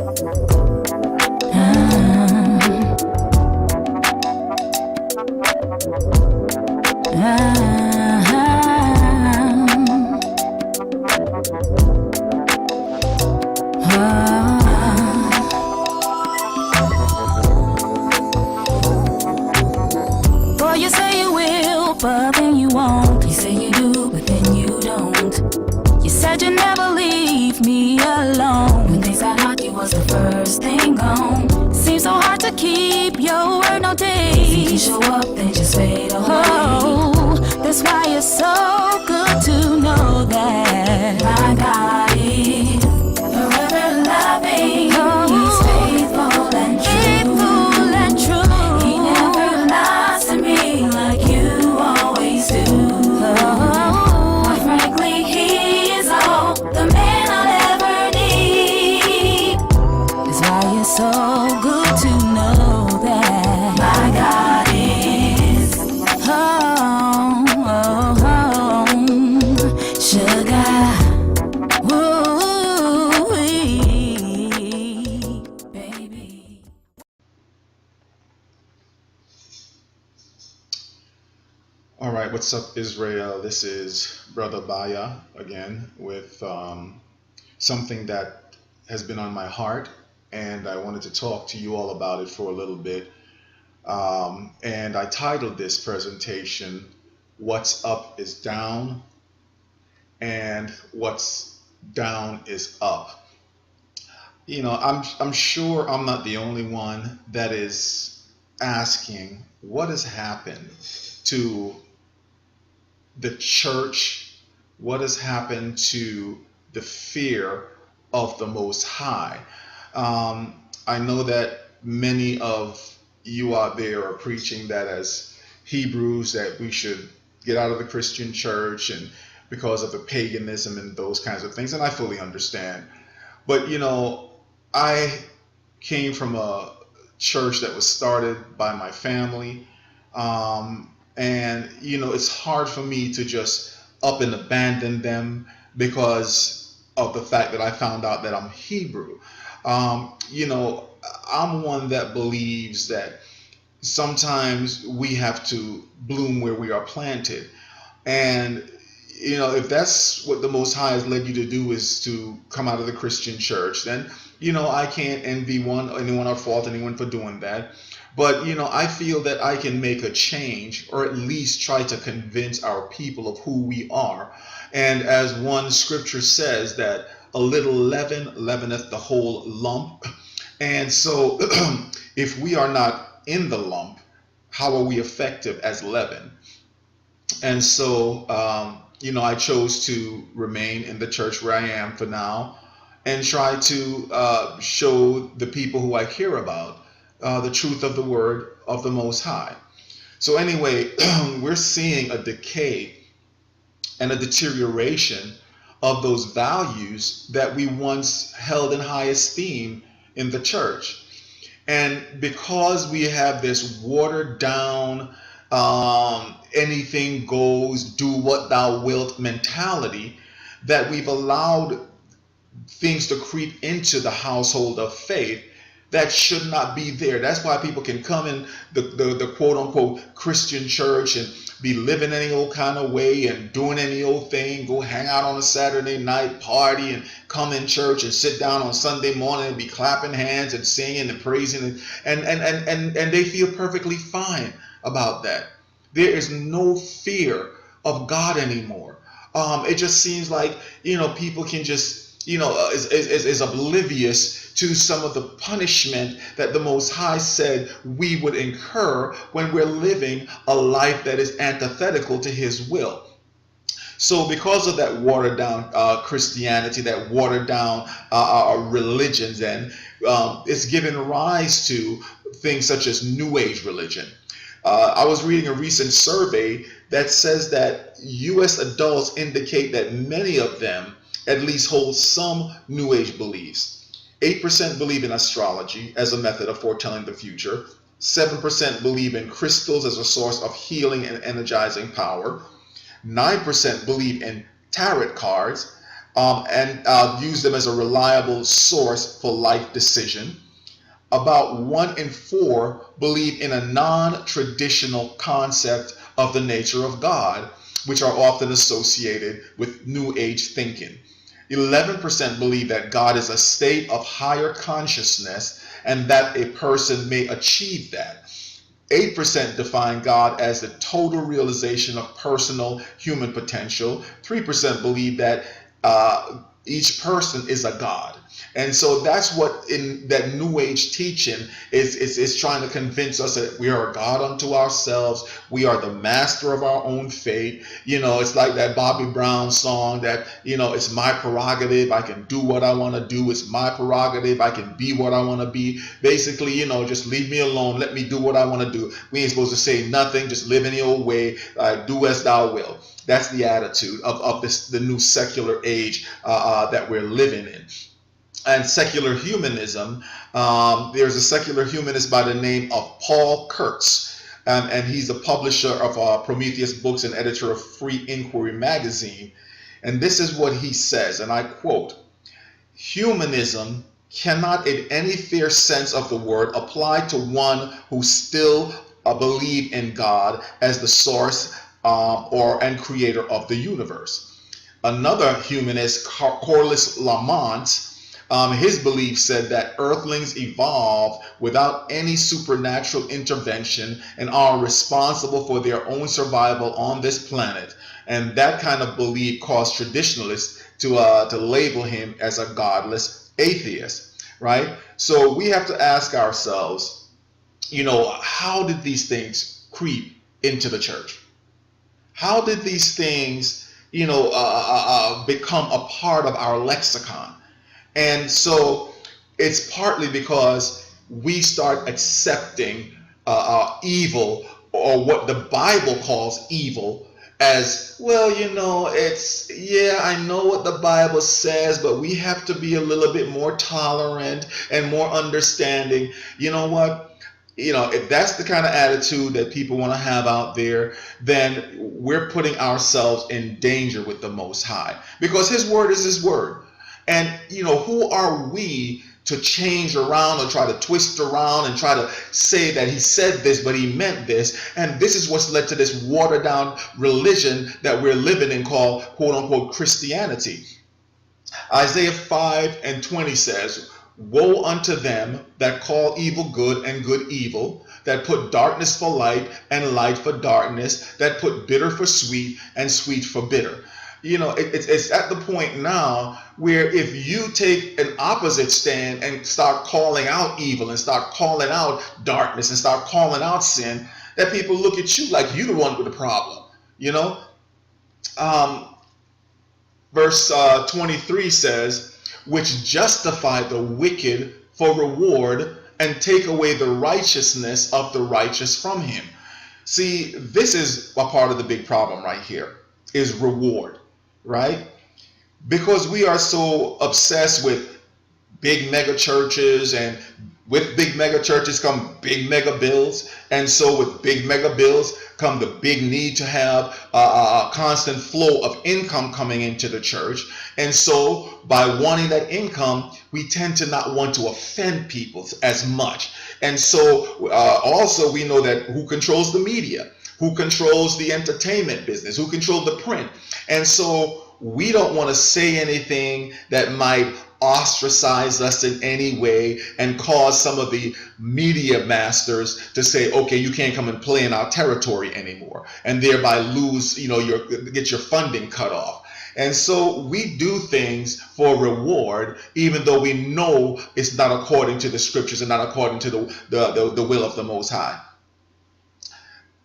Boy, you say you will, but then you won't. You say you do, but then you don't. You said you'd never leave me alone. When things got hot, you was the first thing gone. Seems so hard to keep your word, no days. You show up, then just fade away. Oh, that's why it's so good to know that my God is forever loving. Oh, He's faithful and true. He never lies to me like you always do. But frankly, He is all the man I'll ever need. That's why it's so good to know that my God is sugar. Baby. All right, what's up, Israel? This is Brother Baya again with something that has been on my heart, and I wanted to talk to you all about it for a little bit. And I titled this presentation, What's Up is Down, and What's Down is Up. You know, I'm sure I'm not the only one that is asking what has happened to the church, what has happened to the fear of the Most High. I know that many of you out there are preaching that as Hebrews that we should get out of the Christian church and because of the paganism and those kinds of things, and I fully understand. But you know, I came from a church that was started by my family. And you know, it's hard for me to just up and abandon them because of the fact that I found out that I'm Hebrew. You know, I'm one that believes that sometimes we have to bloom where we are planted. And you know, if that's what the Most High has led you to do is to come out of the Christian church, then you know, I can't envy anyone or fault anyone for doing that. But you know, I feel that I can make a change, or at least try to convince our people of who we are. And as one scripture says, that a little leaven leaveneth the whole lump. And so if we are not in the lump, how are we effective as leaven? And so you know, I chose to remain in the church where I am for now and try to show the people who I care about the truth of the word of the Most High. So anyway, we're seeing a decay and a deterioration of those values that we once held in high esteem in the church. And because we have this watered down, anything goes, do what thou wilt mentality, that we've allowed things to creep into the household of faith that should not be there. That's why people can come in the quote unquote Christian church and be living any old kind of way and doing any old thing, go hang out on a Saturday night, party, and come in church and sit down on Sunday morning and be clapping hands and singing and praising, and they feel perfectly fine about that. There is no fear of God anymore. It just seems like, you know, people can just, you know, is oblivious to some of the punishment that the Most High said we would incur when we're living a life that is antithetical to His will. So because of that watered down Christianity, that watered down religions, and it's given rise to things such as New Age religion. I was reading a recent survey that says that U.S. adults indicate that many of them at least hold some New Age beliefs. 8% believe in astrology as a method of foretelling the future. 7% believe in crystals as a source of healing and energizing power. 9% believe in tarot cards. and use them as a reliable source for life decision. About 1 in 4 believe in a non-traditional concept of the nature of God, which are often associated with New Age thinking. 11% believe that God is a state of higher consciousness and that a person may achieve that. 8% define God as the total realization of personal human potential. 3% believe that each person is a God. And so that's what in that New Age teaching is trying to convince us that we are a God unto ourselves. We are the master of our own fate. It's like that Bobby Brown song that, it's my prerogative. I can do what I want to do. It's my prerogative. I can be what I want to be. Basically, just leave me alone. Let me do what I want to do. We ain't supposed to say nothing. Just live in the old way. Do as thou will. That's the attitude of the new secular age that we're living in. And secular humanism, there's a secular humanist by the name of Paul Kurtz, and he's the publisher of Prometheus Books and editor of Free Inquiry magazine. And this is what he says, and I quote, "Humanism cannot in any fair sense of the word apply to one who still believe in God as the source and creator of the universe." Another humanist, Corliss Lamont, his belief said that earthlings evolved without any supernatural intervention and are responsible for their own survival on this planet. And that kind of belief caused traditionalists to label him as a godless atheist, right? So we have to ask ourselves, how did these things creep into the church? How did these things, become a part of our lexicon? And so it's partly because we start accepting evil, or what the Bible calls evil, as, well, I know what the Bible says, but we have to be a little bit more tolerant and more understanding. You know what? If that's the kind of attitude that people want to have out there, then we're putting ourselves in danger with the Most High, because His word is His word. And, who are we to change around or try to twist around and try to say that He said this, but He meant this? And this is what's led to this watered down religion that we're living in called, quote unquote, Christianity. Isaiah 5:20 says, "Woe unto them that call evil good and good evil, that put darkness for light and light for darkness, that put bitter for sweet and sweet for bitter." It's at the point now where if you take an opposite stand and start calling out evil and start calling out darkness and start calling out sin, that people look at you like you're the one with the problem. Verse 23 says, "Which justify the wicked for reward and take away the righteousness of the righteous from him." See, this is a part of the big problem right here, is reward, right? Because we are so obsessed with big mega churches, and with big mega churches come big mega bills. And so with big mega bills come the big need to have a constant flow of income coming into the church. And so by wanting that income, we tend to not want to offend people as much. And so also we know that who controls the media, who controls the entertainment business, who controls the print. And so we don't want to say anything that might ostracize us in any way and cause some of the media masters to say, okay, you can't come and play in our territory anymore, and thereby lose, get your funding cut off. And so we do things for reward, even though we know it's not according to the scriptures and not according to the will of the Most High.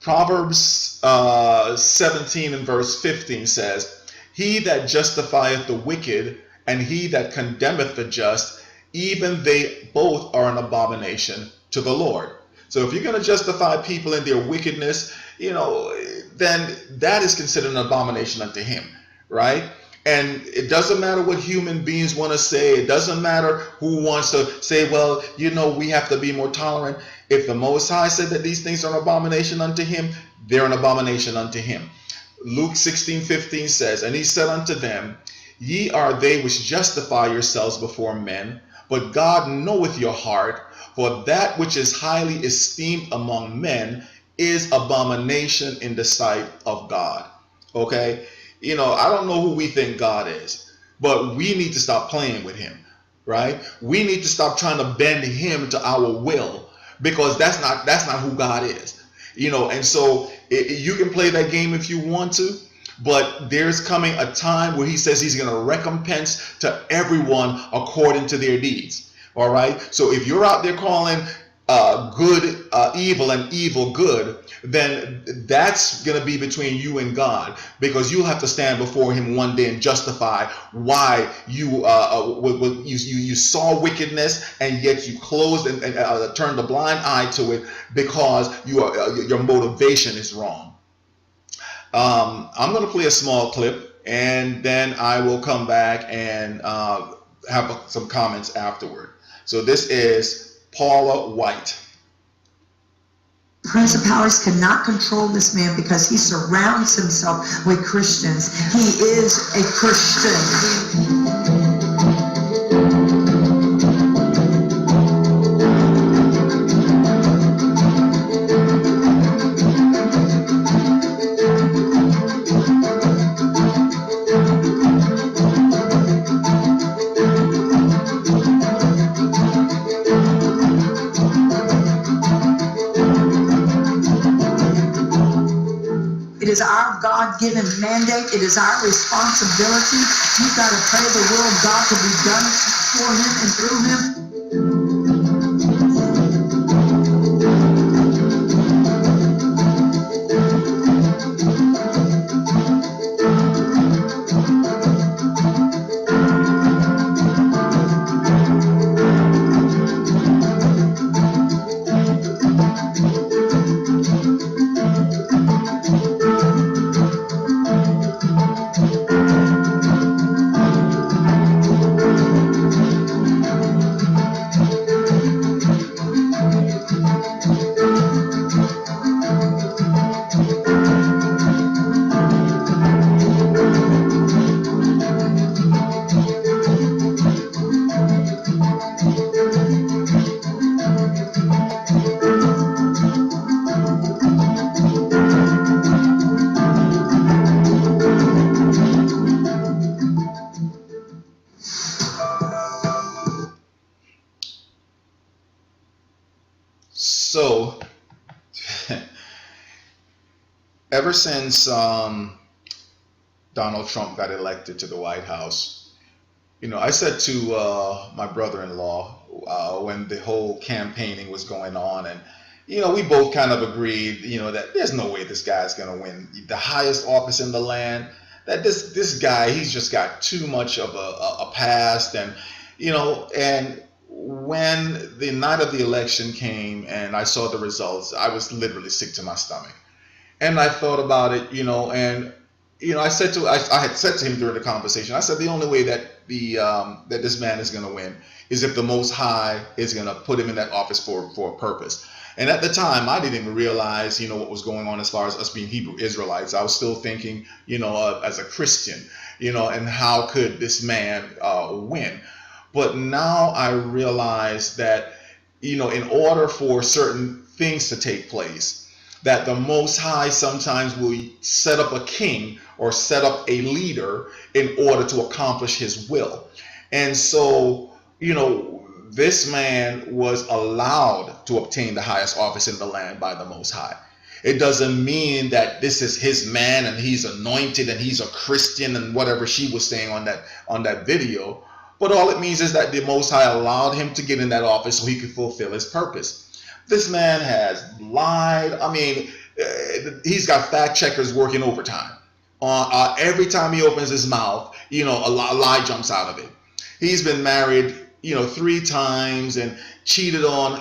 Proverbs 17 and verse 15 says, "He that justifieth the wicked and he that condemneth the just, even they both are an abomination to the Lord." So if you're going to justify people in their wickedness, then that is considered an abomination unto Him, right? And it doesn't matter what human beings want to say. It doesn't matter who wants to say, well, we have to be more tolerant. If the Most High said that these things are an abomination unto Him, they're an abomination unto Him. Luke 16:15 says, "And He said unto them, Ye are they which justify yourselves before men, but God knoweth your heart, for that which is highly esteemed among men is abomination in the sight of God. Okay? I don't know who we think God is, but we need to stop playing with him, right? We need to stop trying to bend him to our will, because that's not who God is. And so you can play that game if you want to, but there's coming a time where he says he's going to recompense to everyone according to their deeds. All right. So if you're out there calling good evil and evil good, then that's going to be between you and God, because you'll have to stand before him one day and justify why you saw wickedness and yet you closed and turned a blind eye to it because your motivation is wrong. I'm going to play a small clip, and then I will come back and have some comments afterward. So this is Paula White. Principalities cannot control this man because he surrounds himself with Christians. He is a Christian. It is our God-given mandate. It is our responsibility. You've got to pray the will of God to be done for him and through him. So, ever since Donald Trump got elected to the White House, I said to my brother-in-law when the whole campaigning was going on, and we both kind of agreed, that there's no way this guy's going to win the highest office in the land. That this guy, he's just got too much of a past, and and when the night of the election came and I saw the results, I was literally sick to my stomach. And I thought about it, and I had said to him during the conversation, I said the only way that that this man is going to win is if the Most High is going to put him in that office for a purpose. And at the time, I didn't even realize, what was going on as far as us being Hebrew Israelites. I was still thinking, as a Christian, and how could this man win? But now I realize that, in order for certain things to take place, that the Most High sometimes will set up a king or set up a leader in order to accomplish his will. And so, this man was allowed to obtain the highest office in the land by the Most High. It doesn't mean that this is his man and he's anointed and he's a Christian and whatever she was saying on that video. But all it means is that the Most High allowed him to get in that office so he could fulfill his purpose. This man has lied. I mean, he's got fact checkers working overtime. Every time he opens his mouth, a lie jumps out of it. He's been married, 3 times and cheated on,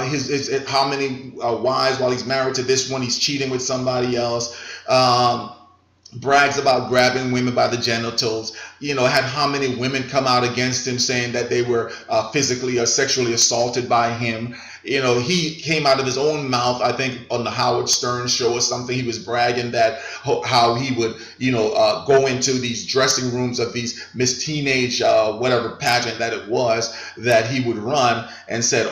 his how many wives while he's married to this one. He's cheating with somebody else. Brags about grabbing women by the genitals. had how many women come out against him saying that they were physically or sexually assaulted by him. He came out of his own mouth, I think on the Howard Stern show or something, he was bragging that how he would, go into these dressing rooms of these Miss Teenage, whatever pageant that it was, that he would run and said,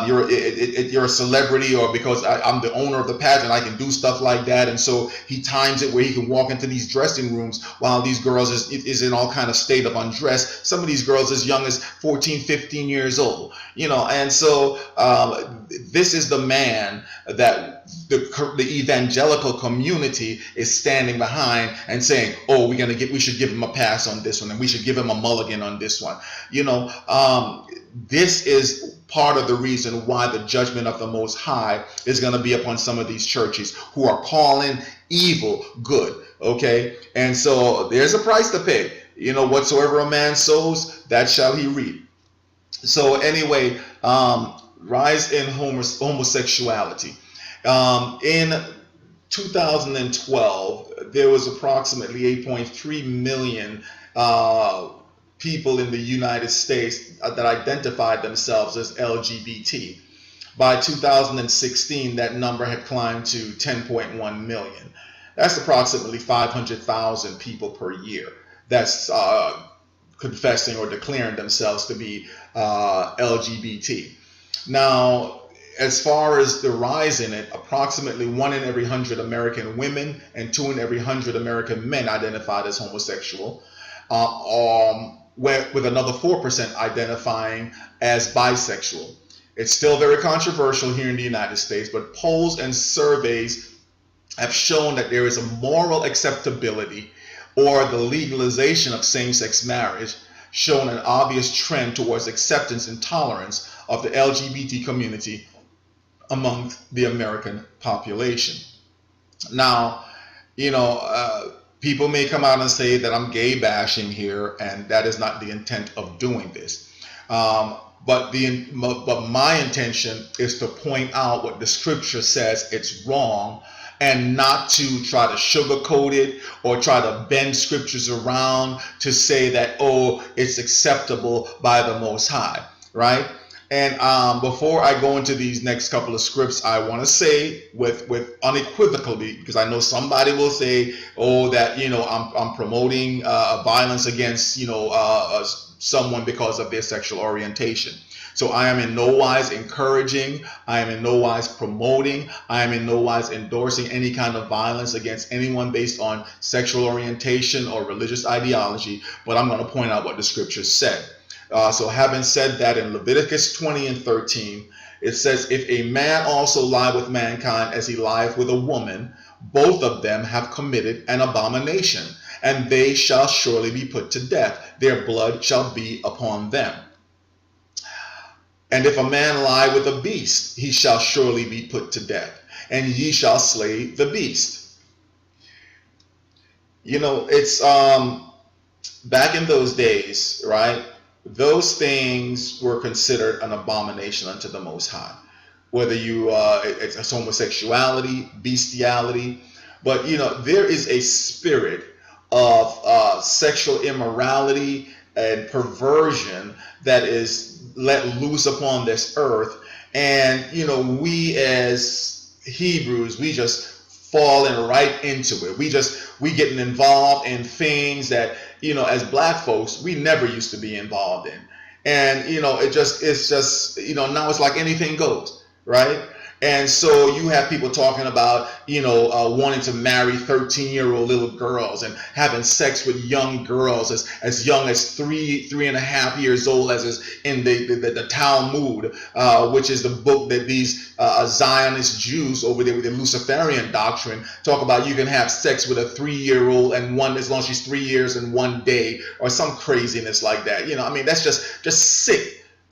you're a celebrity, or because I'm the owner of the pageant, I can do stuff like that. And so he times it where he can walk into these dressing rooms while these girls is in all kind of state of undress. Some of these girls as young as 14, 15 years old, and so this is the man that the evangelical community is standing behind and saying, oh, we should give him a pass on this one, and we should give him a mulligan on this one. This is part of the reason why the judgment of the Most High is going to be upon some of these churches who are calling evil good. Okay, and so there's a price to pay. Whatsoever a man sows, that shall he reap. So anyway, rise in homosexuality. In 2012, there was approximately 8.3 million people in the United States that identified themselves as LGBT. By 2016, that number had climbed to 10.1 million. That's approximately 500,000 people per year. That's confessing or declaring themselves to be LGBT. Now, as far as the rise in it, approximately 1 in every 100 American women and 2 in every 100 American men identified as homosexual, with another 4% identifying as bisexual. It's still very controversial here in the United States, but polls and surveys have shown that there is a moral acceptability, or the legalization of same-sex marriage, showing an obvious trend towards acceptance and tolerance of the LGBT community among the American population. Now, people may come out and say that I'm gay bashing here, and that is not the intent of doing this. But my intention is to point out what the scripture says it's wrong, and not to try to sugarcoat it or try to bend scriptures around to say that, oh, it's acceptable by the Most High, right? And before I go into these next couple of scripts, I want to say with unequivocally, because I know somebody will say, oh, that I'm promoting violence against someone because of their sexual orientation. So I am in no wise encouraging, I am in no wise promoting, I am in no wise endorsing any kind of violence against anyone based on sexual orientation or religious ideology, but I'm going to point out what the scriptures said. So having said that, in Leviticus 20 and 13, it says, if a man also lie with mankind as he lieth with a woman, both of them have committed an abomination, and they shall surely be put to death. Their blood shall be upon them. And if a man lie with a beast, he shall surely be put to death, and ye shall slay the beast. It's back in those days, right? Those things were considered an abomination unto the Most High. Whether it's homosexuality, bestiality, but there is a spirit of sexual immorality and perversion that is let loose upon this earth, and we as Hebrews, we just falling right into it. We getting involved in things that as black folks we never used to be involved in, and it's just now it's like anything goes, right? And so you have people talking about, wanting to marry 13-year-old little girls and having sex with young girls as young as 3.5 years old, as is in the Talmud, which is the book that these Zionist Jews over there with the Luciferian doctrine talk about. You can have sex with a 3-year-old and as long as she's 3 years and 1 day, or some craziness like that. That's just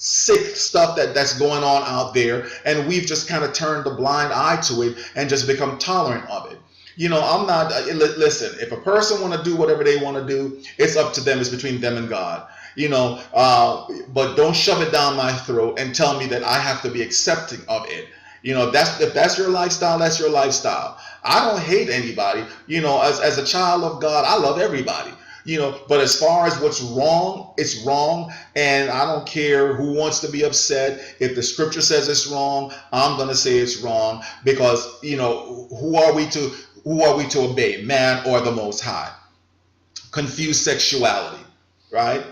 sick stuff that's going on out there, and we've just kind of turned a blind eye to it and just become tolerant of it. I'm not, listen, if a person want to do whatever they want to do, it's up to them. It's between them and God, but don't shove it down my throat and tell me that I have to be accepting of it. If that's your lifestyle, that's your lifestyle. I don't hate anybody. As a child of God, I love everybody. But as far as what's wrong, it's wrong, and I don't care who wants to be upset. If the scripture says it's wrong, I'm going to say it's wrong, because who are we to obey, man or the Most High? Confused sexuality, right?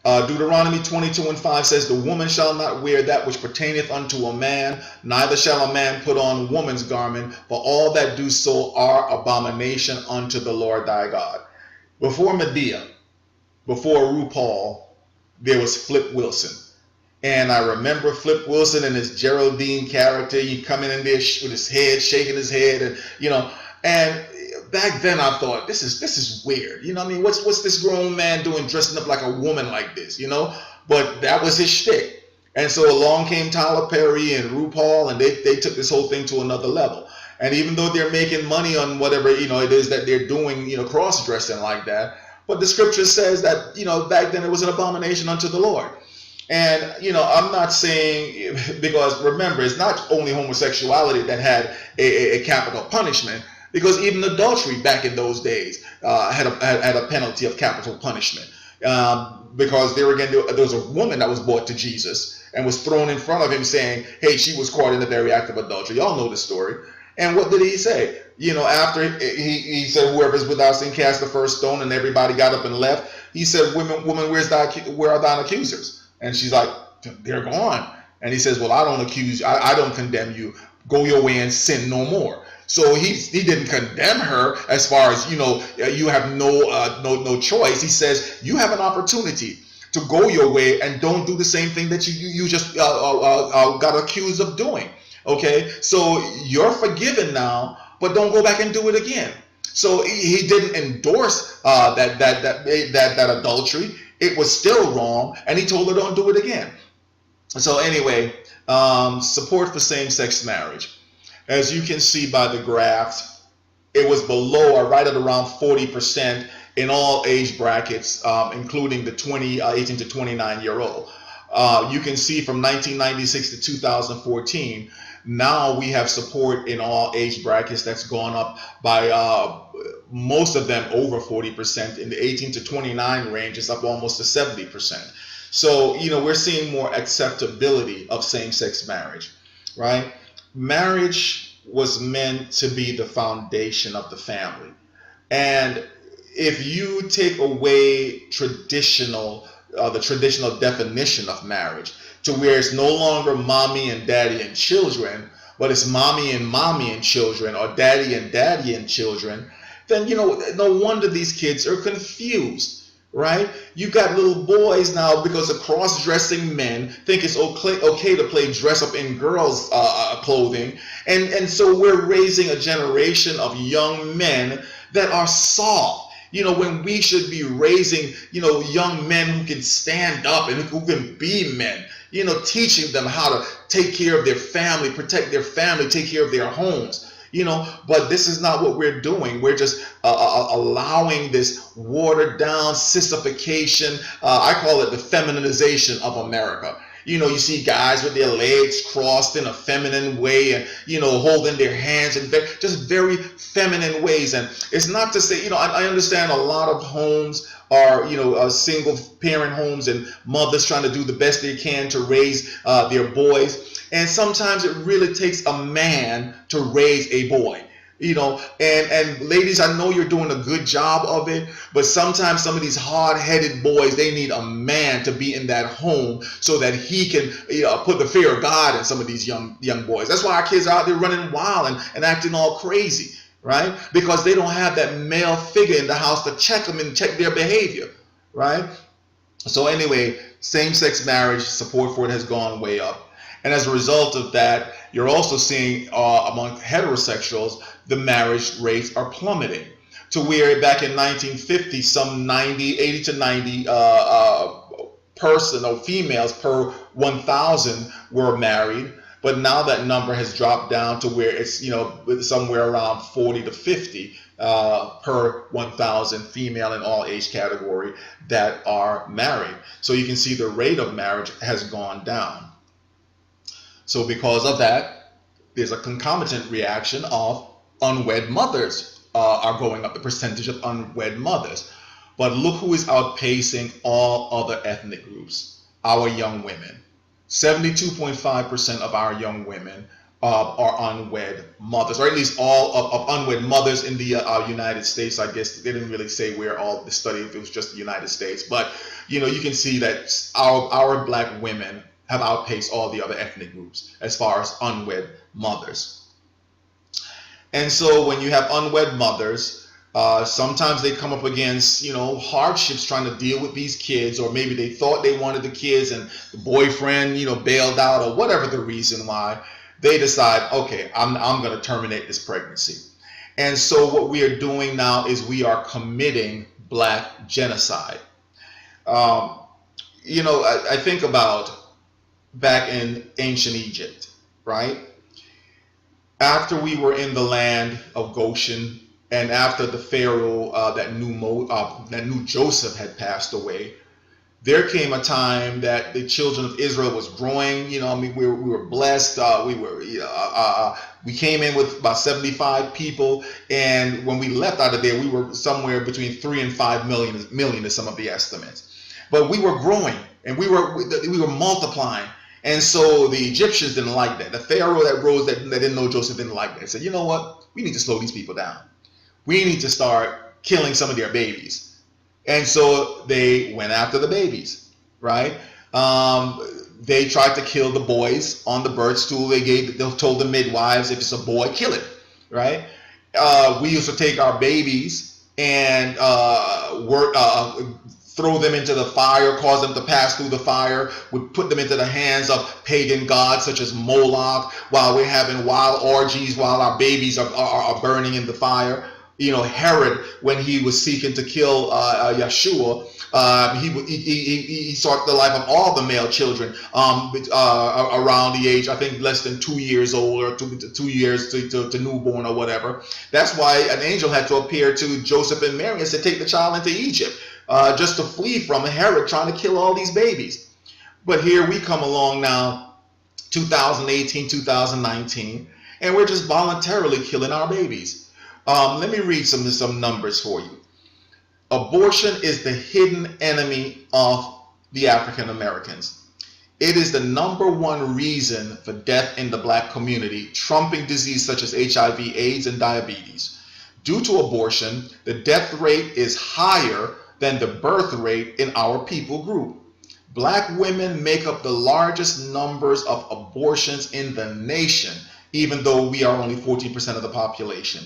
Deuteronomy 22:5 says, the woman shall not wear that which pertaineth unto a man, neither shall a man put on woman's garment, for all that do so are abomination unto the Lord thy God. Before Medea, before RuPaul, there was Flip Wilson. And I remember Flip Wilson and his Geraldine character. He coming in there with his head, shaking his head, and back then I thought, this is weird. What's this grown man doing dressing up like a woman like this? But that was his shtick. And so along came Tyler Perry and RuPaul, and they took this whole thing to another level. And even though they're making money on whatever it is that they're doing, cross-dressing like that, but the scripture says that back then it was an abomination unto the Lord. And I'm not saying, because remember, it's not only homosexuality that had a capital punishment, because even adultery back in those days had a penalty of capital punishment. Because there was a woman that was brought to Jesus and was thrown in front of him, saying, hey, she was caught in the very act of adultery. Y'all know the story. And what did he say? After he said, whoever's without sin cast the first stone, and everybody got up and left. He said, woman, where are thine accusers? And she's like, they're gone. And he says, well, I don't accuse you. I don't condemn you. Go your way and sin no more. So he didn't condemn her as far as, you have no choice. He says, you have an opportunity to go your way and don't do the same thing that you just got accused of doing. Okay, so you're forgiven now, but don't go back and do it again. So he didn't endorse that adultery. It was still wrong, and he told her don't do it again. So anyway, support for same-sex marriage. As you can see by the graphs, it was below or right at around 40% in all age brackets, including the 18 to 29-year-old. You can see from 1996 to 2014, now we have support in all age brackets that's gone up by most of them over 40%. In the 18 to 29 range, it's up almost to 70%. So, we're seeing more acceptability of same-sex marriage, right? Marriage was meant to be the foundation of the family. And if you take away the traditional definition of marriage, to where it's no longer mommy and daddy and children, but it's mommy and children, or daddy and children, then no wonder these kids are confused, right? You got little boys now, because of cross-dressing men think it's okay to play dress up in girls' clothing, and so we're raising a generation of young men that are soft. When we should be raising, young men who can stand up and who can be men, teaching them how to take care of their family, protect their family, take care of their homes, but this is not what we're doing. We're just allowing this watered down sissification. I call it the feminization of America. You see guys with their legs crossed in a feminine way, and, holding their hands in just very feminine ways. And it's not to say, I understand a lot of homes are, single parent homes, and mothers trying to do the best they can to raise their boys. And sometimes it really takes a man to raise a boy. And ladies, I know you're doing a good job of it, but sometimes some of these hard-headed boys, they need a man to be in that home so that he can put the fear of God in some of these young boys. That's why our kids are out there running wild and acting all crazy, right? Because they don't have that male figure in the house to check them and check their behavior, right? So anyway, same-sex marriage, support for it has gone way up. And as a result of that, you're also seeing among heterosexuals, the marriage rates are plummeting, to where back in 1950, some 80 to 90 person or females per 1,000 were married. But now that number has dropped down to where it's, somewhere around 40 to 50 per 1,000 female in all age category that are married. So you can see the rate of marriage has gone down. So because of that, there's a concomitant reaction of unwed mothers are going up, the percentage of unwed mothers. But look who is outpacing all other ethnic groups: our young women. 72.5% of our young women are unwed mothers, or at least all of unwed mothers in the United States. I guess they didn't really say where all the study, if it was just the United States, but you can see that our black women have outpaced all the other ethnic groups as far as unwed mothers. And so when you have unwed mothers, sometimes they come up against, hardships trying to deal with these kids, or maybe they thought they wanted the kids and the boyfriend, bailed out, or whatever the reason why. They decide, okay, I'm going to terminate this pregnancy. And so what we are doing now is we are committing black genocide. I think about back in ancient Egypt, right? After we were in the land of Goshen, and after the Pharaoh that knew Joseph had passed away, there came a time that the children of Israel was growing. We were blessed. We came in with about 75 people, and when we left out of there, we were somewhere between 3 and 5 million is some of the estimates. But we were growing, and we were multiplying. And so the Egyptians didn't like that. The Pharaoh that rose that didn't know Joseph didn't like that. He said, you know what? We need to slow these people down. We need to start killing some of their babies. And so they went after the babies, right? They tried to kill the boys on the birth stool. They told the midwives, if it's a boy, kill it, right? We used to take our babies and throw them into the fire, cause them to pass through the fire. We put them into the hands of pagan gods such as Moloch, while we're having wild orgies, while our babies are burning in the fire. Herod, when he was seeking to kill Yeshua, he sought the life of all the male children around the age, I think, less than 2 years old, or 2 years to newborn or whatever. That's why an angel had to appear to Joseph and Mary and said, take the child into Egypt, just to flee from Herod trying to kill all these babies. But here we come along now, 2018, 2019, and we're just voluntarily killing our babies. Let me read some numbers for you. Abortion is the hidden enemy of the African Americans. It is the #1 reason for death in the black community, trumping disease such as HIV, AIDS, and diabetes. Due to abortion, the death rate is higher than the birth rate in our people group. Black women make up the largest numbers of abortions in the nation, even though we are only 14% of the population.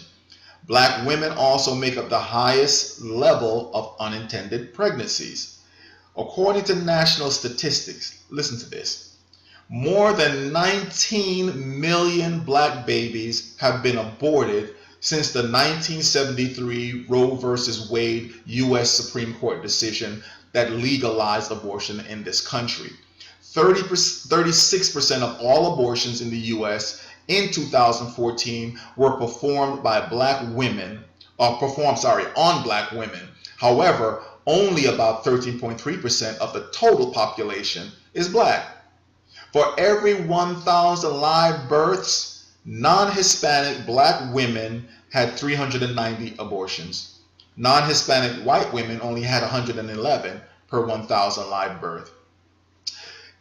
Black women also make up the highest level of unintended pregnancies. According to national statistics, listen to this, more than 19 million black babies have been aborted since the 1973 Roe versus Wade U.S. Supreme Court decision that legalized abortion in this country. 36% of all abortions in the U.S. in 2014 were performed on black women. However, only about 13.3% of the total population is black. For every 1,000 live births, non-Hispanic black women had 390 abortions. Non-Hispanic white women only had 111 per 1,000 live birth.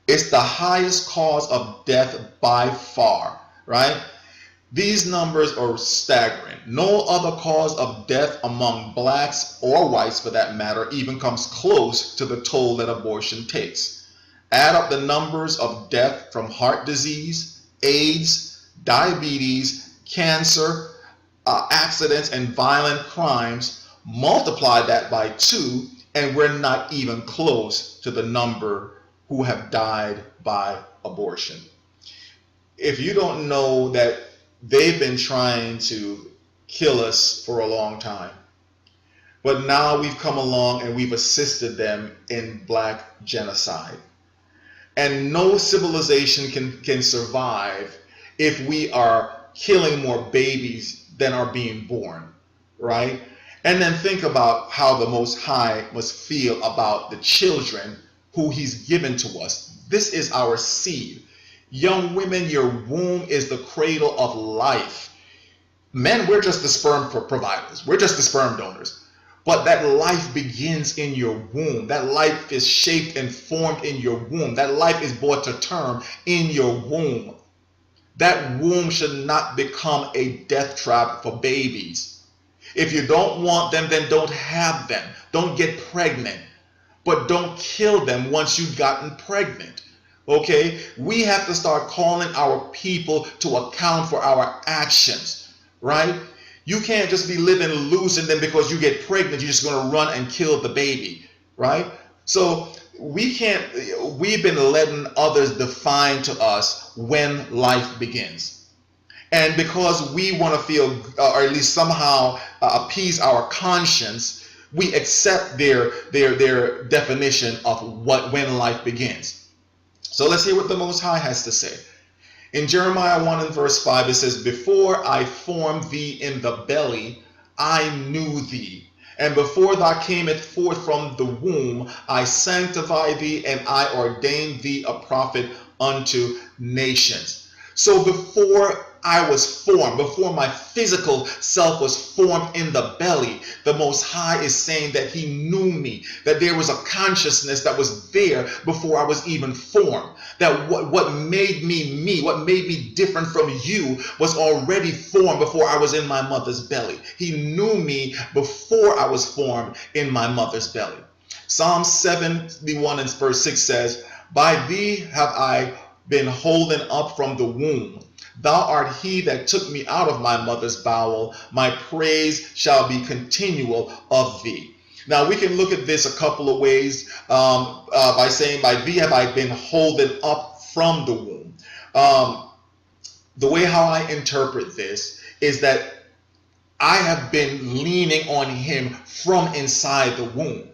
It's the highest cause of death by far, right? These numbers are staggering. No other cause of death among blacks or whites, for that matter, even comes close to the toll that abortion takes. Add up the numbers of death from heart disease, AIDS, diabetes, cancer, accidents, and violent crimes, multiply that by 2, and we're not even close to the number who have died by abortion. If you don't know that they've been trying to kill us for a long time, but now we've come along and we've assisted them in black genocide. And no civilization can survive if we are killing more babies than are being born, right? And then think about how the Most High must feel about the children who he's given to us. This is our seed. Young women, your womb is the cradle of life. Men, we're just the sperm providers. We're just the sperm donors. But that life begins in your womb. That life is shaped and formed in your womb. That life is brought to term in your womb. That womb should not become a death trap for babies. If you don't want them, then don't have them. Don't get pregnant. But don't kill them once you've gotten pregnant. Okay? We have to start calling our people to account for our actions, right? You can't just be living loose and then because you get pregnant, you're just going to run and kill the baby, right? So we've been letting others define to us when life begins. And because we want to feel, or at least somehow appease our conscience, we accept their definition of when life begins. So let's hear what the Most High has to say. In Jeremiah 1 and verse 5, it says, "Before I formed thee in the belly, I knew thee. And before thou camest forth from the womb, I sanctified thee, and I ordained thee a prophet unto nations." So before I was formed, before my physical self was formed in the belly, the Most High is saying that he knew me, that there was a consciousness that was there before I was even formed, that what made me me, what made me different from you was already formed before I was in my mother's belly. He knew me before I was formed in my mother's belly. Psalm 71 and verse 6 says, "By thee have I been holden up from the womb. Thou art he that took me out of my mother's bowel. My praise shall be continual of thee." Now we can look at this a couple of ways by saying, "By thee have I been holden up from the womb." The way how I interpret this is that I have been leaning on him from inside the womb.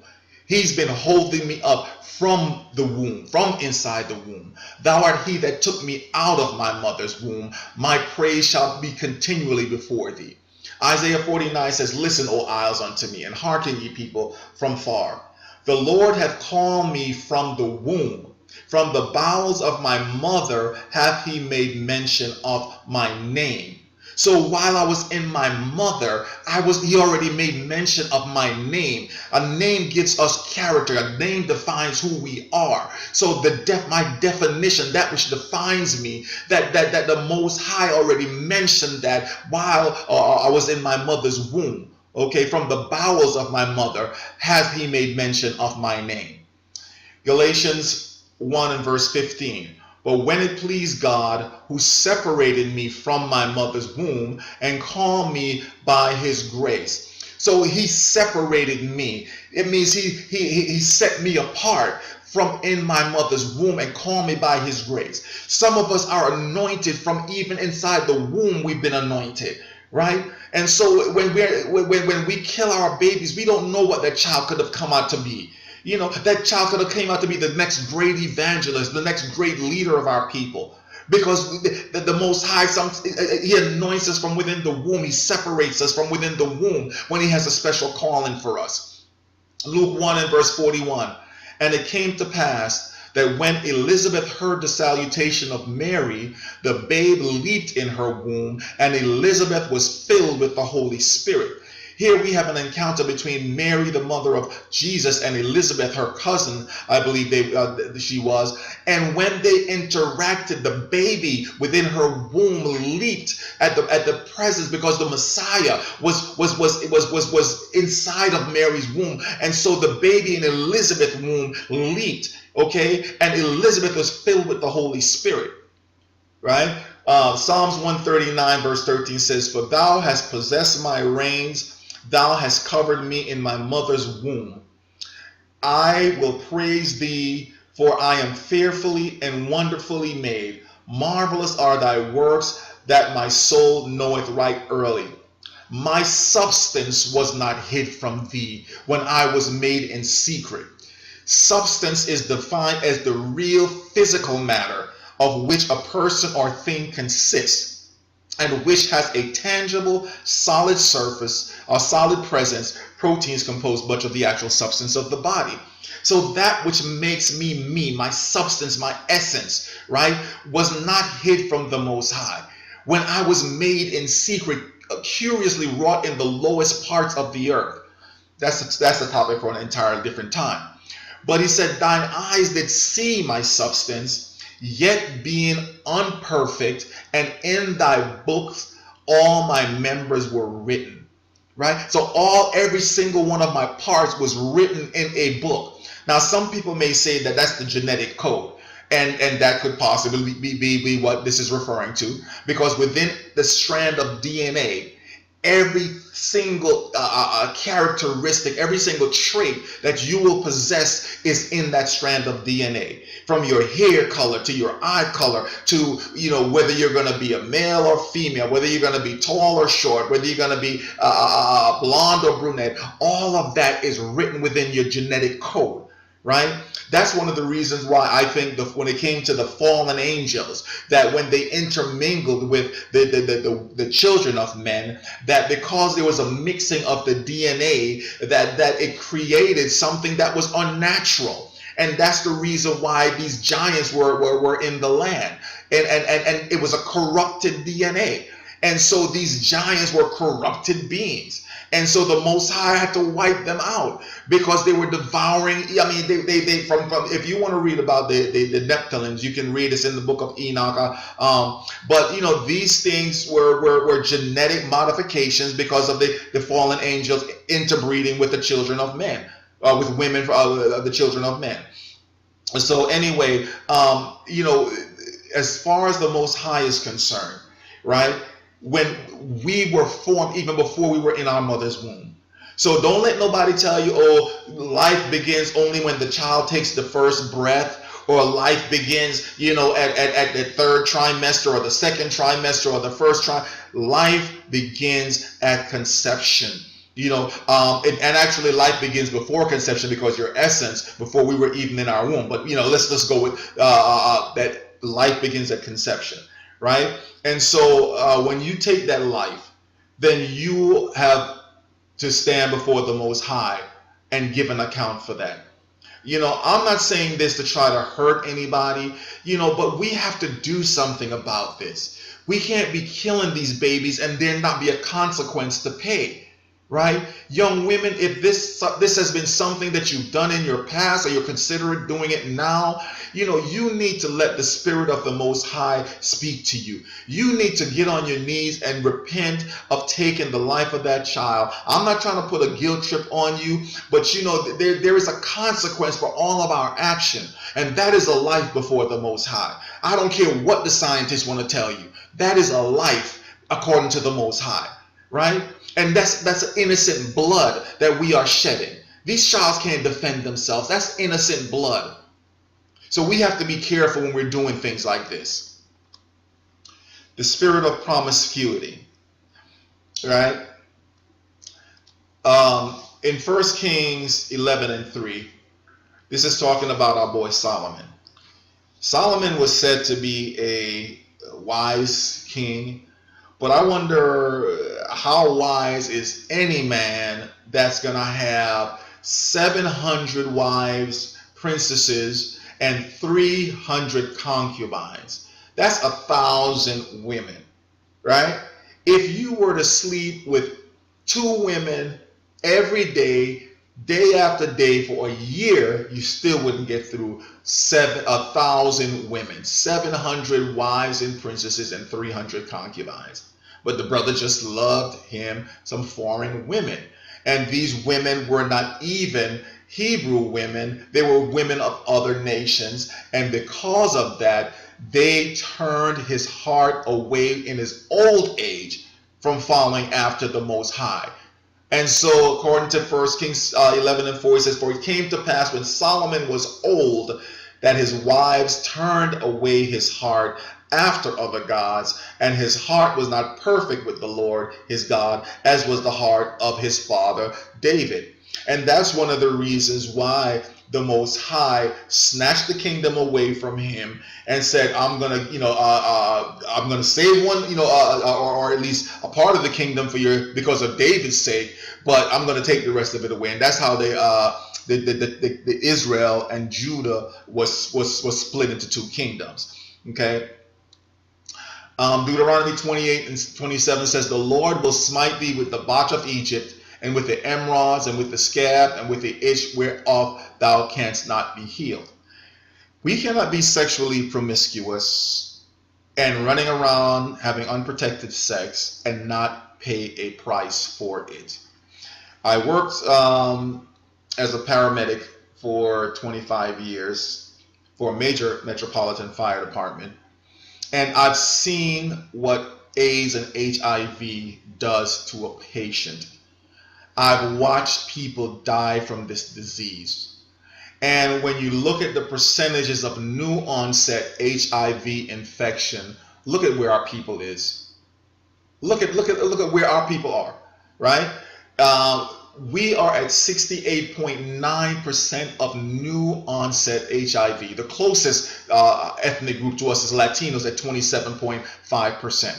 He's been holding me up from the womb, from inside the womb. "Thou art he that took me out of my mother's womb. My praise shall be continually before thee." Isaiah 49 says, "Listen, O isles, unto me, and hearken, ye people from far. The Lord hath called me from the womb. From the bowels of my mother hath he made mention of my name." So while I was in my mother, he already made mention of my name. A name gives us character. A name defines who we are. So my definition, that which defines me, that the Most High already mentioned that while I was in my mother's womb. Okay, from the bowels of my mother has he made mention of my name. Galatians 1 and verse 15. "But when it pleased God, who separated me from my mother's womb and called me by his grace." So he separated me. It means he set me apart from in my mother's womb and called me by his grace. Some of us are anointed from even inside the womb. We've been anointed, right? And so when we kill our babies, we don't know what that child could have come out to be. You know, that child could have came out to be the next great evangelist, the next great leader of our people. Because the Most High, he anoints us from within the womb. He separates us from within the womb when he has a special calling for us. Luke 1 and verse 41. "And it came to pass that when Elizabeth heard the salutation of Mary, the babe leaped in her womb, and Elizabeth was filled with the Holy Spirit." Here we have an encounter between Mary, the mother of Jesus, and Elizabeth, her cousin, I believe she was. And when they interacted, the baby within her womb leaped at the presence, because the Messiah was inside of Mary's womb. And so the baby in Elizabeth's womb leaped, okay? And Elizabeth was filled with the Holy Spirit, right? Psalms 139 verse 13 says, "For thou hast possessed my reins, thou hast covered me in my mother's womb. I will praise thee, for I am fearfully and wonderfully made. Marvelous are thy works, that my soul knoweth right early. My substance was not hid from thee when I was made in secret." Substance is defined as the real physical matter of which a person or thing consists, and which has a tangible, solid surface, or solid presence. Proteins compose much of the actual substance of the body. So that which makes me me, my substance, my essence, right, was not hid from the Most High. When I was made in secret, curiously wrought in the lowest parts of the earth, That's the topic for an entirely different time. But he said, thine eyes did see my substance, yet being unperfect, and in thy books all my members were written. Right? So every single one of my parts was written in a book. Now, some people may say that that's the genetic code. And that could possibly be what this is referring to, because within the strand of DNA, every single characteristic, every single trait that you will possess is in that strand of DNA. From your hair color to your eye color to, whether you're going to be a male or female, whether you're going to be tall or short, whether you're going to be blonde or brunette, all of that is written within your genetic code. Right? That's one of the reasons why I think when it came to the fallen angels, that when they intermingled with the children of men, that because there was a mixing of the DNA, that it created something that was unnatural. And that's the reason why these giants were in the land. And it was a corrupted DNA. And so these giants were corrupted beings. And so the Most High had to wipe them out because they were devouring. I mean, they from if you want to read about the Nephilims, you can read this in the book of Enoch. But these things were genetic modifications because of the fallen angels interbreeding with the children of men, with women, the children of men. So anyway, as far as the Most High is concerned, right? When we were formed, even before we were in our mother's womb. So don't let nobody tell you, life begins only when the child takes the first breath, or life begins, at the third trimester or the second trimester or the first trimester. Life begins at conception. And actually life begins before conception, because your essence, before we were even in our womb. But, let's go with that life begins at conception. Right? And so when you take that life, then you have to stand before the Most High and give an account for that. I'm not saying this to try to hurt anybody, but we have to do something about this. We can't be killing these babies and there not be a consequence to pay. Right? Young women, if this has been something that you've done in your past, or you're considering doing it now, you need to let the Spirit of the Most High speak to you. You need to get on your knees and repent of taking the life of that child. I'm not trying to put a guilt trip on you, but there is a consequence for all of our action, and that is a life before the Most High. I don't care what the scientists want to tell you. That is a life according to the Most High. Right? And that's innocent blood that we are shedding. These childs can't defend themselves. That's innocent blood. So we have to be careful when we're doing things like this. The spirit of promiscuity. Right? In 1 Kings 11:3, this is talking about our boy Solomon. Solomon was said to be a wise king. But I wonder, how wise is any man that's going to have 700 wives, princesses, and 300 concubines? That's 1,000 women, right? If you were to sleep with 2 women every day, day after day for a year, you still wouldn't get through 1,000 women, 700 wives and princesses, and 300 concubines. But the brother just loved him some foreign women. And these women were not even Hebrew women. They were women of other nations. And because of that, they turned his heart away in his old age from following after the Most High. And so according to 1 Kings 11:4, it says, for it came to pass when Solomon was old, that his wives turned away his heart after other gods, and his heart was not perfect with the Lord his God, as was the heart of his father David. And that's one of the reasons why the Most High snatched the kingdom away from him and said, I'm gonna save one, or at least a part of the kingdom for you because of David's sake, but I'm gonna take the rest of it away. And that's how the Israel and Judah was split into 2 kingdoms. Okay. Deuteronomy 28:27 says, the Lord will smite thee with the botch of Egypt, and with the emerods, and with the scab, and with the itch whereof thou canst not be healed. We cannot be sexually promiscuous and running around having unprotected sex and not pay a price for it. I worked as a paramedic for 25 years for a major metropolitan fire department, and I've seen what AIDS and HIV does to a patient. I've watched people die from this disease. And when you look at the percentages of new onset HIV infection, look at where our people is. Look at where our people are, right? We are at 68.9% of new onset HIV. The closest ethnic group to us is Latinos at 27.5%,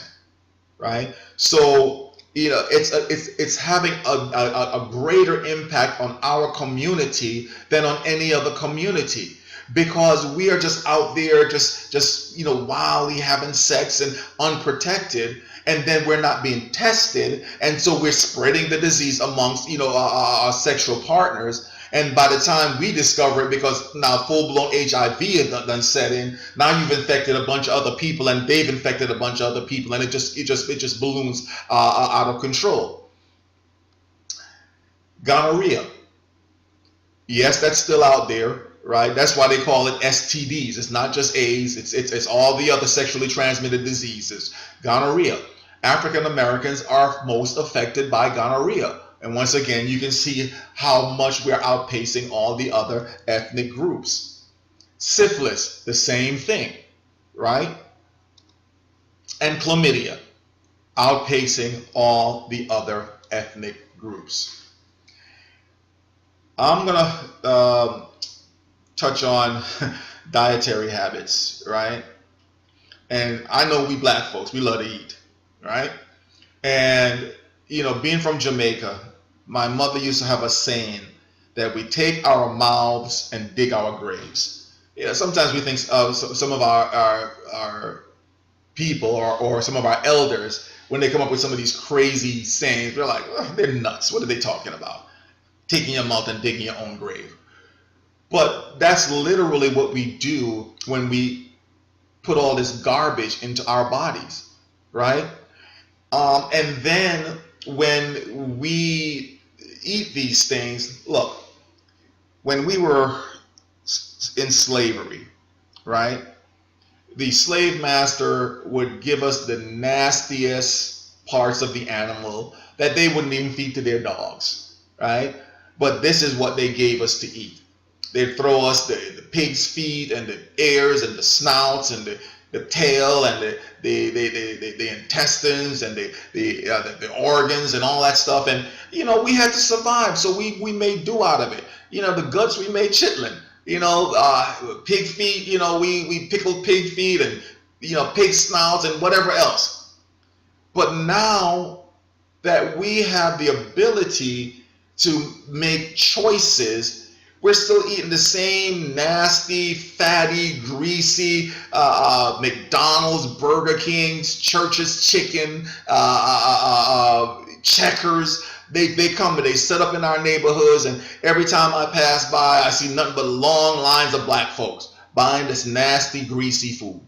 right? So, you know, it's having a greater impact on our community than on any other community, because we are just out there just you know, wildly having sex and unprotected, and then we're not being tested, and so we're spreading the disease amongst, you know, our sexual partners. And by the time we discover it, because now full-blown HIV is done set in, now you've infected a bunch of other people, and they've infected a bunch of other people, and it just balloons out of control. Gonorrhea, yes, that's still out there, right? That's why they call it STDs. It's not just AIDS. It's all the other sexually transmitted diseases. Gonorrhea. African Americans are most affected by gonorrhea. And once again, you can see how much we're outpacing all the other ethnic groups. Syphilis, the same thing, right? And chlamydia, outpacing all the other ethnic groups. I'm gonna touch on dietary habits, right? And I know we black folks, we love to eat, right? And, you know, being from Jamaica, my mother used to have a saying that we take our mouths and dig our graves. You know, sometimes we think some of our people or some of our elders, when they come up with some of these crazy sayings, we're like, oh, they're nuts. What are they talking about? Taking your mouth and digging your own grave. But that's literally what we do when we put all this garbage into our bodies, right? And then when we eat these things, look, when we were in slavery, right? The slave master would give us the nastiest parts of the animal that they wouldn't even feed to their dogs, right? But this is what they gave us to eat. They'd throw us the pig's feet and the ears and the snouts and the tail and the intestines and the organs and all that stuff. And, you know, we had to survive, so we made do out of it. You know, the guts, we made chitlin. You know, pig feet, you know, we pickled pig feet and, you know, pig snouts and whatever else. But now that we have the ability to make choices, we're still eating the same nasty, fatty, greasy McDonald's, Burger King's, Church's Chicken, Checkers. They come and they set up in our neighborhoods, and every time I pass by, I see nothing but long lines of black folks buying this nasty, greasy food.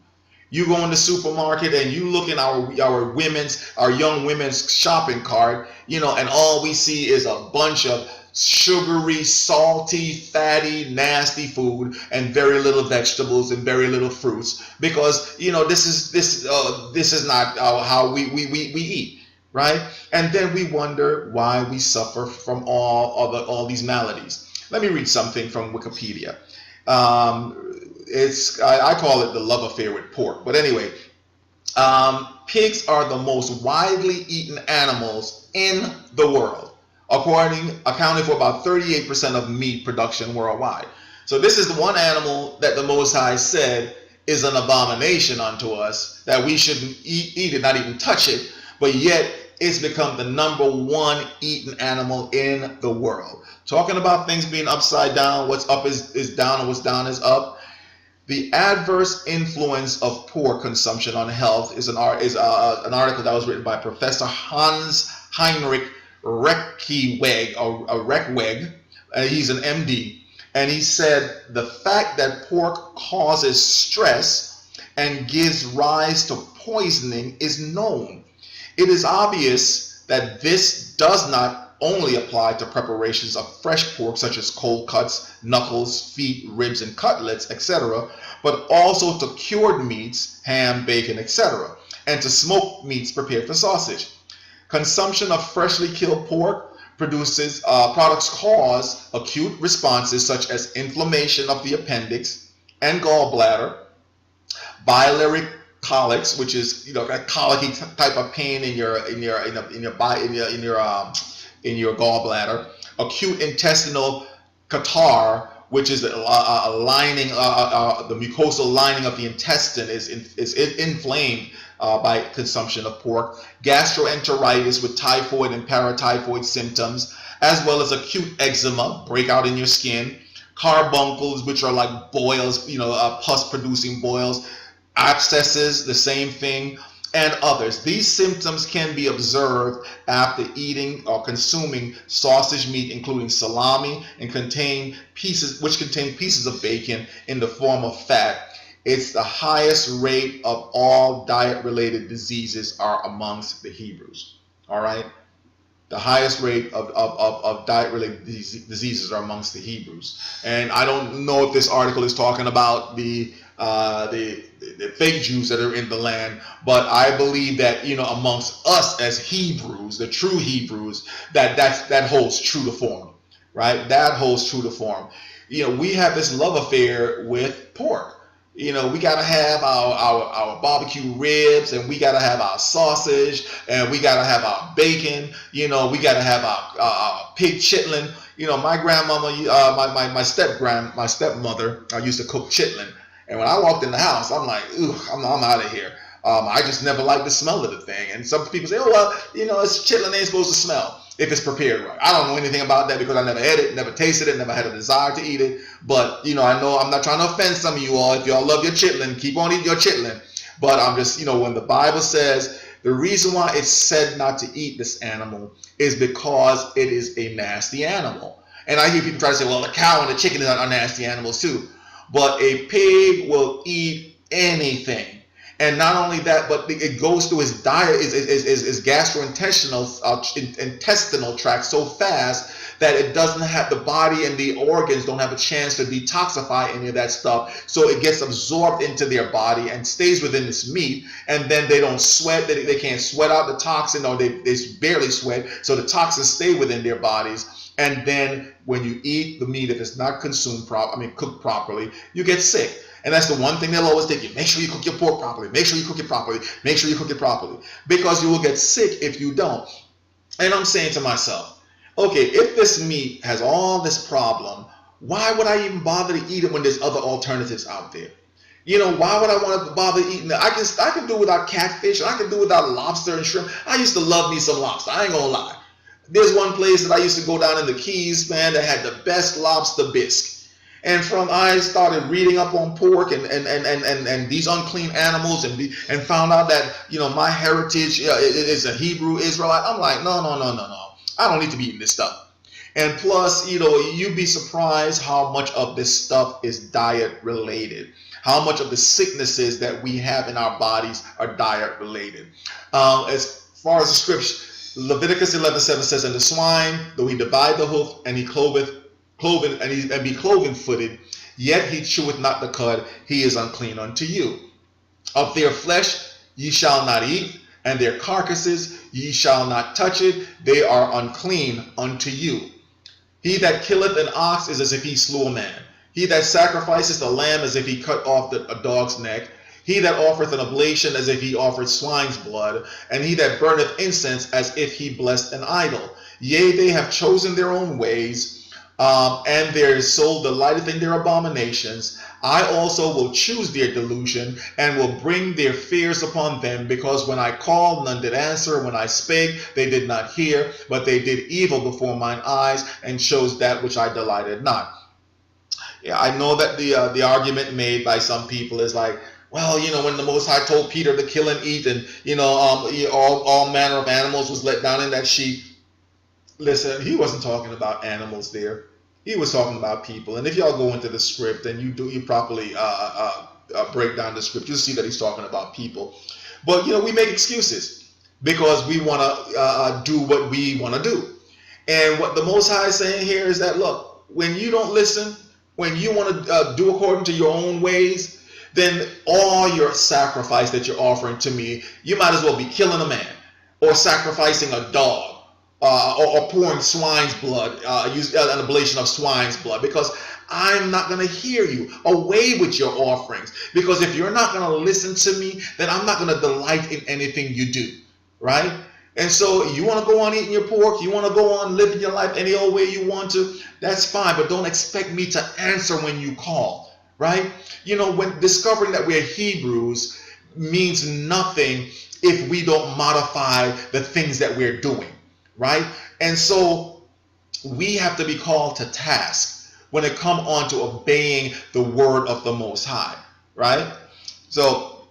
You go in the supermarket and you look in our young women's shopping cart, you know, and all we see is a bunch of sugary, salty, fatty, nasty food and very little vegetables and very little fruits, because, you know, this is not how we eat, right? And then we wonder why we suffer from all these maladies. Let me read something from Wikipedia. I call it the love affair with pork, but anyway, pigs are the most widely eaten animals in the world, accounting for about 38% of meat production worldwide. So this is the one animal that the Most High said is an abomination unto us, that we shouldn't eat it, not even touch it, but yet it's become the #1 eaten animal in the world. Talking about things being upside down, what's up is down and what's down is up. The adverse influence of pork consumption on health is an article that was written by Professor Hans Heinrich Reckeweg, or Reckweg. He's an MD, and he said the fact that pork causes stress and gives rise to poisoning is known. It is obvious that this does not only apply to preparations of fresh pork such as cold cuts, knuckles, feet, ribs, and cutlets, etc., but also to cured meats, ham, bacon, etc., and to smoked meats prepared for sausage. Consumption of freshly killed pork products cause acute responses such as inflammation of the appendix and gallbladder, biliary colics, which is a colicky type of pain in your gallbladder, acute intestinal catarrh, which is a lining, the mucosal lining of the intestine is inflamed by consumption of pork, gastroenteritis with typhoid and paratyphoid symptoms, as well as acute eczema, breakout in your skin, carbuncles, which are like boils, pus-producing boils, abscesses, the same thing, and others. These symptoms can be observed after eating or consuming sausage meat, including salami, and contain pieces of bacon in the form of fat. It's the highest rate of all diet-related diseases are amongst the Hebrews. All right? The highest rate of diet-related diseases are amongst the Hebrews. And I don't know if this article is talking about the fake Jews that are in the land, but I believe that amongst us as Hebrews, the true Hebrews, that holds true to form, right? That holds true to form. We have this love affair with pork. We got to have our barbecue ribs, and we got to have our sausage, and we got to have our bacon. We got to have our pig chitlin. My grandmama, my stepmother used to cook chitlin. And when I walked in the house, I'm like, ooh, I'm out of here. I just never liked the smell of the thing. And some people say, oh, well, it's chitlin ain't supposed to smell if it's prepared right. I don't know anything about that because I never ate it, never tasted it, never had a desire to eat it. But, I know I'm not trying to offend some of you all. If y'all love your chitlin, keep on eating your chitlin. But I'm just, when the Bible says the reason why it's said not to eat this animal is because it is a nasty animal. And I hear people try to say, well, the cow and the chicken are nasty animals too. But a pig will eat anything. And not only that, but it goes through his diet, his gastrointestinal tract so fast that it doesn't have, the body and the organs don't have a chance to detoxify any of that stuff. So it gets absorbed into their body and stays within this meat. And then they don't sweat, they can't sweat out the toxin, or they barely sweat. So the toxins stay within their bodies. And then when you eat the meat, if it's not cooked properly, you get sick. And that's the one thing they'll always tell you. Make sure you cook your pork properly. Make sure you cook it properly. Make sure you cook it properly. Because you will get sick if you don't. And I'm saying to myself, okay, if this meat has all this problem, why would I even bother to eat it when there's other alternatives out there? Why would I want to bother eating that? I can do without catfish. I can do without lobster and shrimp. I used to love me some lobster. I ain't gonna lie. There's one place that I used to go down in the Keys, man, that had the best lobster bisque. And I started reading up on pork and these unclean animals and found out that my heritage is a Hebrew Israelite. I'm like, no. I don't need to be eating this stuff. And plus, you'd be surprised how much of this stuff is diet related. How much of the sicknesses that we have in our bodies are diet related. As far as the scripture, Leviticus 11:7 says, and the swine, though he divide the hoof, and he and be cloven-footed, yet he cheweth not the cud, he is unclean unto you. Of their flesh ye shall not eat, and their carcasses ye shall not touch it, they are unclean unto you. He that killeth an ox is as if he slew a man. He that sacrifices the lamb as if he cut off a dog's neck. He that offereth an oblation as if he offered swine's blood, and he that burneth incense as if he blessed an idol. Yea, they have chosen their own ways, and their soul delighteth in their abominations. I also will choose their delusion, and will bring their fears upon them, because when I called, none did answer. When I spake, they did not hear, but they did evil before mine eyes, and chose that which I delighted not. Yeah, I know that the argument made by some people is like, well, when the Most High told Peter to kill and eat, and all manner of animals was let down in that sheep. Listen, he wasn't talking about animals there. He was talking about people. And if y'all go into the script and you properly break down the script, you'll see that he's talking about people. But we make excuses because we want to do what we want to do. And what the Most High is saying here is that, look, when you don't listen, when you want to do according to your own ways, then all your sacrifice that you're offering to me, you might as well be killing a man or sacrificing a dog. Or pouring swine's blood, use an oblation of swine's blood, because I'm not going to hear you. Away with your offerings. Because if you're not going to listen to me, then I'm not going to delight in anything you do. Right? And so you want to go on eating your pork, you want to go on living your life any old way you want to, that's fine. But don't expect me to answer when you call. Right? When discovering that we're Hebrews means nothing if we don't modify the things that we're doing. Right? And so we have to be called to task when it comes on to obeying the word of the Most High. Right? So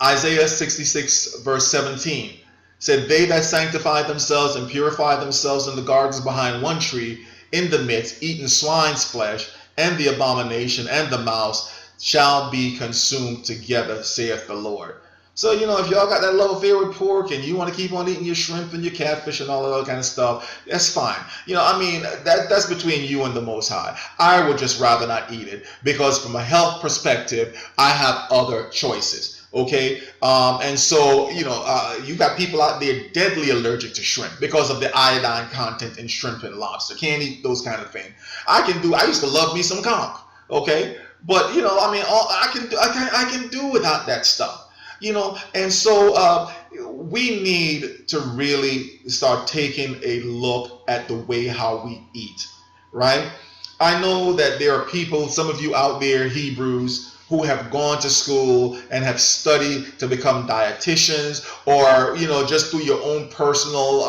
Isaiah 66 verse 17 said, they that sanctify themselves and purify themselves in the gardens behind one tree, in the midst, eating swine's flesh, and the abomination and the mouse shall be consumed together, saith the Lord. So, if y'all got that love affair with pork and you want to keep on eating your shrimp and your catfish and all of that kind of stuff, that's fine. That's between you and the Most High. I would just rather not eat it because from a health perspective, I have other choices. Okay. And so, you got people out there deadly allergic to shrimp because of the iodine content in shrimp and lobster. Can't eat those kind of things. I used to love me some conch. Okay. But, I can do without that stuff. And so we need to really start taking a look at the way how we eat, right? I know that there are people, some of you out there, Hebrews, who have gone to school and have studied to become dietitians, or, just through your own personal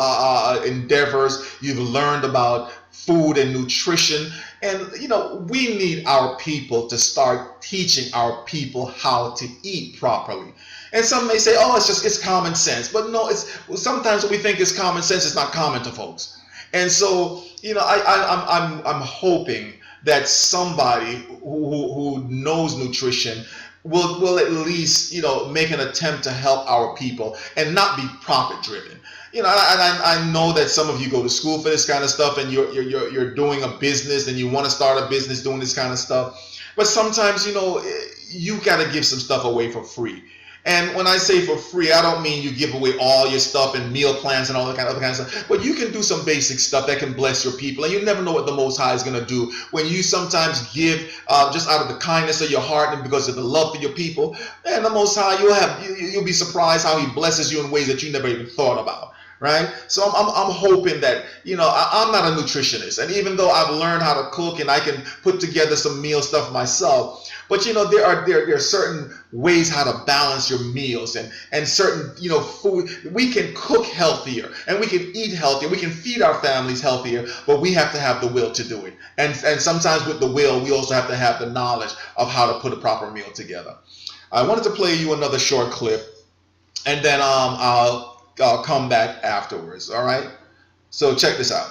endeavors, you've learned about food and nutrition. And, we need our people to start teaching our people how to eat properly. And some may say, oh, it's common sense. But no, sometimes what we think is common sense is not common to folks. And so, I'm hoping that somebody who knows nutrition will at least, make an attempt to help our people and not be profit driven. I know that some of you go to school for this kind of stuff and you're doing a business and you want to start a business doing this kind of stuff. But sometimes, you got to give some stuff away for free. And when I say for free, I don't mean you give away all your stuff and meal plans and all that other kind of stuff. But you can do some basic stuff that can bless your people. And you never know what the Most High is going to do when you sometimes give just out of the kindness of your heart and because of the love for your people. And the Most High, you'll be surprised how He blesses you in ways that you never even thought about. Right? So I'm hoping that, I'm not a nutritionist. And even though I've learned how to cook and I can put together some meal stuff myself, but there are certain ways how to balance your meals and certain, food. We can cook healthier and we can eat healthier. We can feed our families healthier, but we have to have the will to do it. And sometimes with the will, we also have to have the knowledge of how to put a proper meal together. I wanted to play you another short clip, and then I'll come back afterwards. All right. So check this out.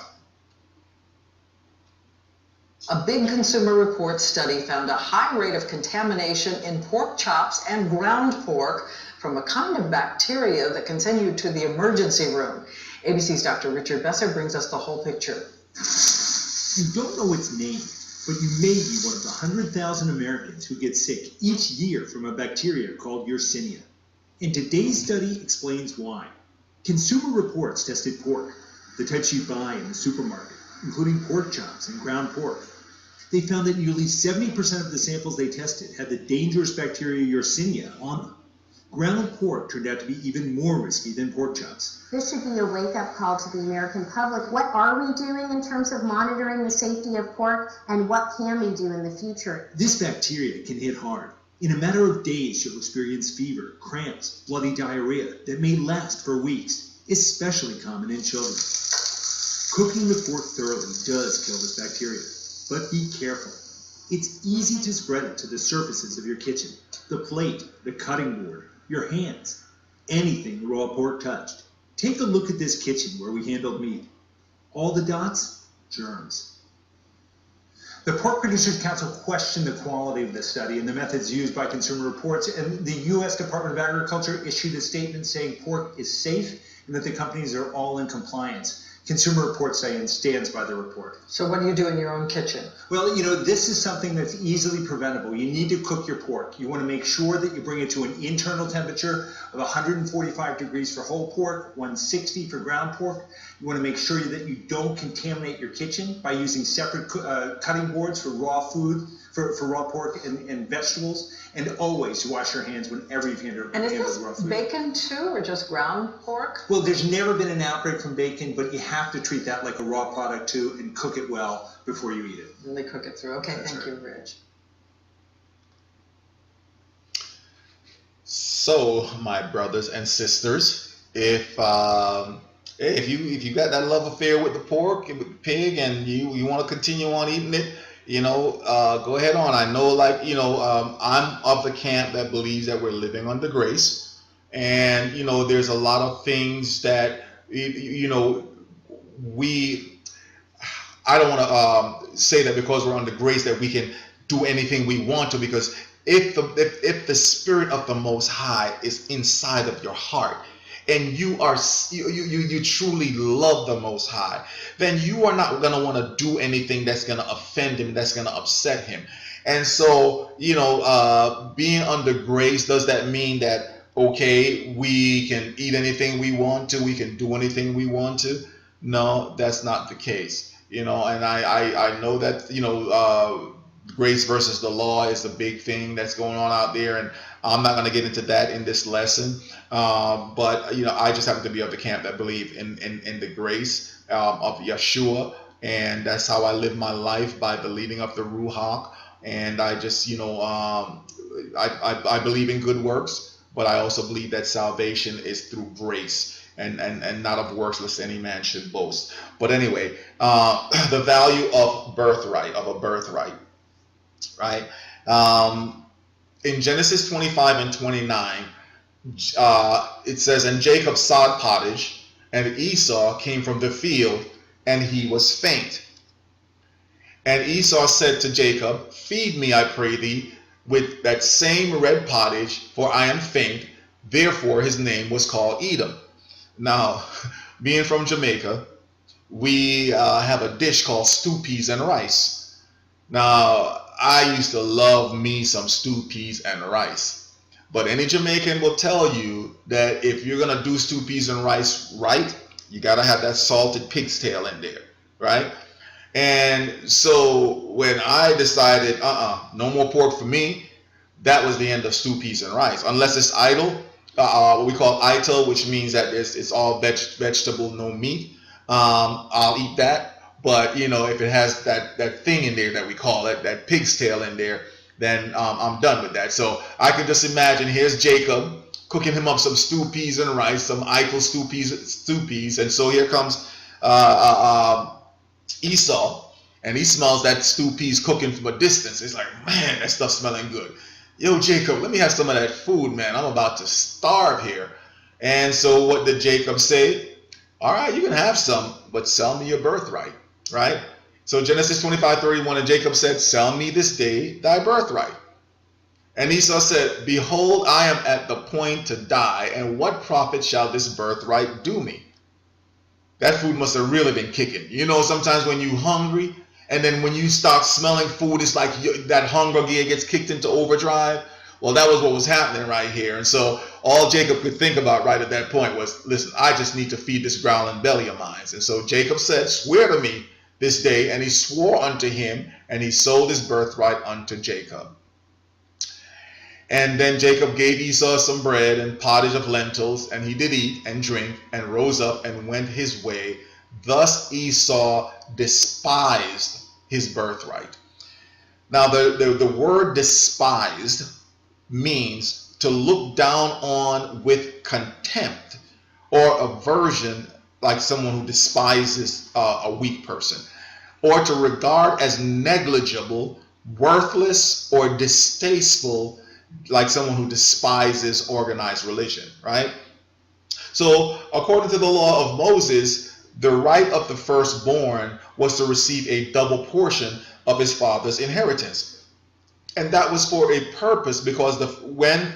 A big Consumer Reports study found a high rate of contamination in pork chops and ground pork from a kind of bacteria that can send you to the emergency room. ABC's Dr. Richard Besser brings us the whole picture. You don't know its name, but you may be one of the 100,000 Americans who get sick each year from a bacteria called Yersinia. And today's study explains why. Consumer Reports tested pork, the types you buy in the supermarket, including pork chops and ground pork. They found that nearly 70% of the samples they tested had the dangerous bacteria Yersinia on them. Ground pork turned out to be even more risky than pork chops. This should be a wake-up call to the American public. What are we doing in terms of monitoring the safety of pork, and what can we do in the future? This bacteria can hit hard. In a matter of days, you'll experience fever, cramps, bloody diarrhea that may last for weeks, especially common in children. Cooking the pork thoroughly does kill this bacteria, but be careful. It's easy to spread it to the surfaces of your kitchen, the plate, the cutting board, your hands, anything the raw pork touched. Take a look at this kitchen where we handled meat. All the dots? Germs. The Pork Producers Council questioned the quality of the study and the methods used by Consumer Reports, and the U.S. Department of Agriculture issued a statement saying pork is safe and that the companies are all in compliance. Consumer Reports stands by the report. So what do you do in your own kitchen? Well, this is something that's easily preventable. You need to cook your pork. You want to make sure that you bring it to an internal temperature of 145 degrees for whole pork, 160 for ground pork. You want to make sure that you don't contaminate your kitchen by using separate cutting boards for raw food, for raw pork and vegetables. And always wash your hands whenever you've handled And is this raw food. bacon too, or just ground pork? Well, there's never been an outbreak from bacon, but you have to treat that like a raw product too and cook it well before you eat it. And they cook it through. Okay, That's thank right. you, Rich. So, my brothers and sisters, if you got that love affair with the pork and with the pig, and you want to continue on eating it, go ahead on. I know, I'm of the camp that believes that we're living under grace, and there's a lot of things that I don't want to say that because we're under grace that we can do anything we want to, because if the Spirit of the Most High is inside of your heart, and you truly love the Most High, then you are not going to want to do anything that's going to offend him, that's going to upset him. And so, being under grace, does that mean that, okay, we can eat anything we want to, we can do anything we want to? No, that's not the case. And I know that, grace versus the law is the big thing that's going on out there, and I'm not going to get into that in this lesson. But I just happen to be of the camp that believe in the grace of Yeshua, and that's how I live my life, by the leading of the Ruach. And I just I believe in good works, but I also believe that salvation is through grace, and not of works, lest any man should boast. But anyway, the value of a birthright, right? In Genesis 25 and 29, it says, and Jacob sowed pottage, and Esau came from the field, and he was faint. And Esau said to Jacob, feed me, I pray thee, with that same red pottage, for I am faint. Therefore his name was called Edom. Now, being from Jamaica, we have a dish called stew peas and rice. Now, I used to love me some stew peas and rice. But any Jamaican will tell you that if you're going to do stew peas and rice right, you got to have that salted pig's tail in there, right? And so when I decided, no more pork for me, that was the end of stew peas and rice. Unless it's idle, what we call ital, which means that it's all vegetable, no meat. I'll eat that. But if it has that thing in there that we call it, that pig's tail in there, then I'm done with that. So I can just imagine, here's Jacob cooking him up some stew peas and rice, some ital stew peas, and so here comes Esau, and he smells that stew peas cooking from a distance. It's like, man, that stuff's smelling good. Yo, Jacob, let me have some of that food, man. I'm about to starve here. And so what did Jacob say? All right, you can have some, but sell me your birthright, right? So Genesis 25:31, and Jacob said, sell me this day thy birthright. And Esau said, behold, I am at the point to die, and what profit shall this birthright do me? That food must have really been kicking. Sometimes when you're hungry, and then when you start smelling food, it's like that hunger gear gets kicked into overdrive. Well, that was what was happening right here. And so all Jacob could think about right at that point was, listen, I just need to feed this growling belly of mine. And so Jacob said, swear to me this day. And he swore unto him, and he sold his birthright unto Jacob. And then Jacob gave Esau some bread and pottage of lentils, and he did eat and drink, and rose up and went his way. Thus Esau despised his birthright. Now the word despised means to look down on with contempt or aversion, like someone who despises a weak person, or to regard as negligible, worthless, or distasteful, like someone who despises organized religion, right? So according to the law of Moses, the right of the firstborn was to receive a double portion of his father's inheritance. And that was for a purpose, because when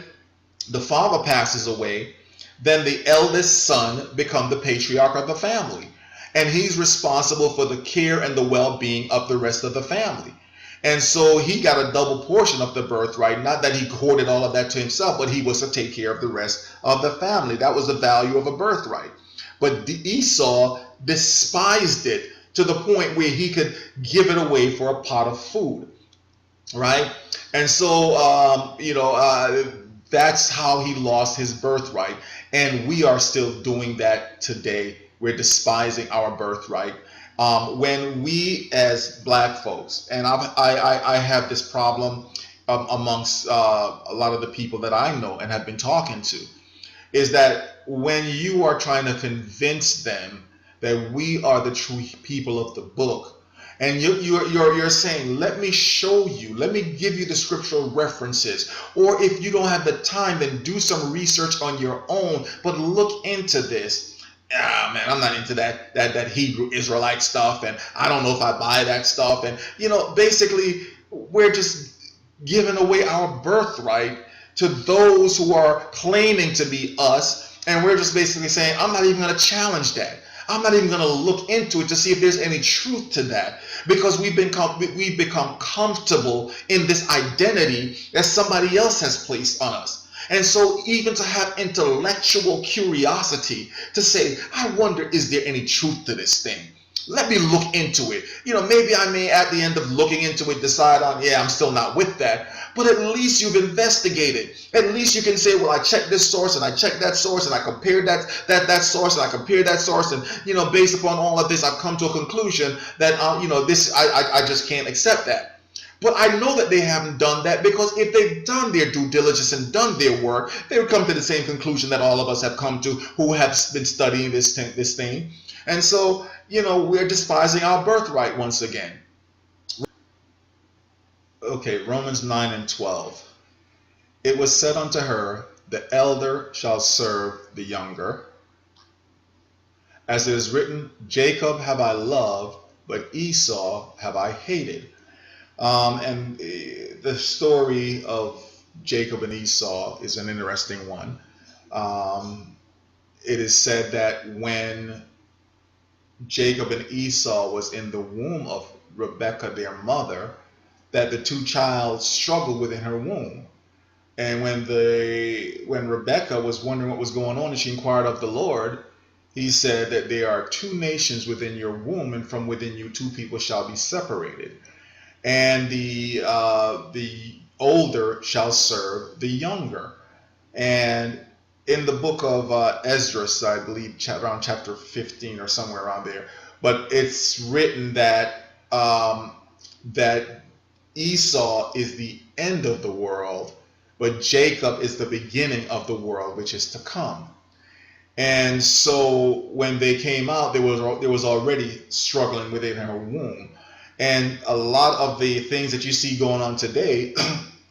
the father passes away, then the eldest son becomes the patriarch of the family. And he's responsible for the care and the well-being of the rest of the family. And so he got a double portion of the birthright. Not that he hoarded all of that to himself, but he was to take care of the rest of the family. That was the value of a birthright. But Esau despised it to the point where he could give it away for a pot of food, right? And so, that's how he lost his birthright. And we are still doing that today. We're despising our birthright. When we as black folks, and I have this problem amongst a lot of the people that I know and have been talking to, is that when you are trying to convince them that we are the true people of the book, and you're saying, let me show you, let me give you the scriptural references, or if you don't have the time, then do some research on your own, but look into this. Man, I'm not into that Hebrew Israelite stuff, and I don't know if I buy that stuff. And basically we're just giving away our birthright to those who are claiming to be us, and we're just basically saying, I'm not even going to challenge that. I'm not even going to look into it to see if there's any truth to that, because we've become comfortable in this identity that somebody else has placed on us. And so even to have intellectual curiosity to say, I wonder, is there any truth to this thing? Let me look into it. Maybe I may at the end of looking into it decide on, I'm still not with that. But at least you've investigated. At least you can say, well, I checked this source and I checked that source and I compared that source and I compared that source, and based upon all of this, I've come to a conclusion that this I just can't accept that. But I know that they haven't done that, because if they've done their due diligence and done their work, they would come to the same conclusion that all of us have come to who have been studying this thing. And so, we're despising our birthright once again. Okay, Romans 9:12. It was said unto her, the elder shall serve the younger. As it is written, Jacob have I loved, but Esau have I hated. And the story of Jacob and Esau is an interesting one. It is said that when Jacob and Esau was in the womb of Rebekah, their mother, that the two child struggled within her womb. And when Rebekah was wondering what was going on and she inquired of the Lord, he said that there are two nations within your womb, and from within you two people shall be separated. And the older shall serve the younger. And in the book of Esdras, I believe around chapter 15 or somewhere around there, but it's written that that Esau is the end of the world, but Jacob is the beginning of the world which is to come. And so when they came out, there was already struggling within her womb. And a lot of the things that you see going on today,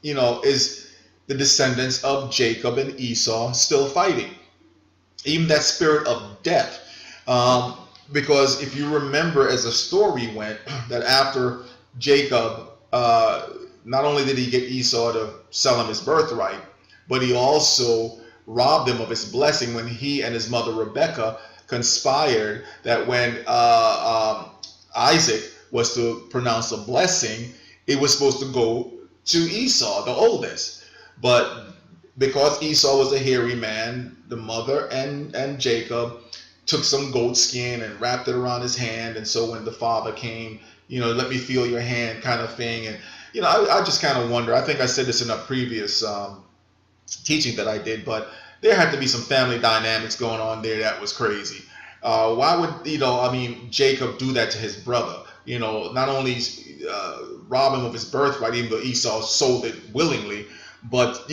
is the descendants of Jacob and Esau still fighting. Even that spirit of death. Because if you remember, as the story went, that after Jacob, not only did he get Esau to sell him his birthright, but he also robbed him of his blessing when he and his mother Rebekah conspired that when Isaac was to pronounce a blessing, it was supposed to go to Esau, the oldest. But because Esau was a hairy man, the mother and Jacob took some goat skin and wrapped it around his hand. And so when the father came, let me feel your hand kind of thing. And, I just kind of wonder, I think I said this in a previous teaching that I did, but there had to be some family dynamics going on there that was crazy. Why would, Jacob do that to his brother? Not only rob him of his birthright, even though Esau sold it willingly, but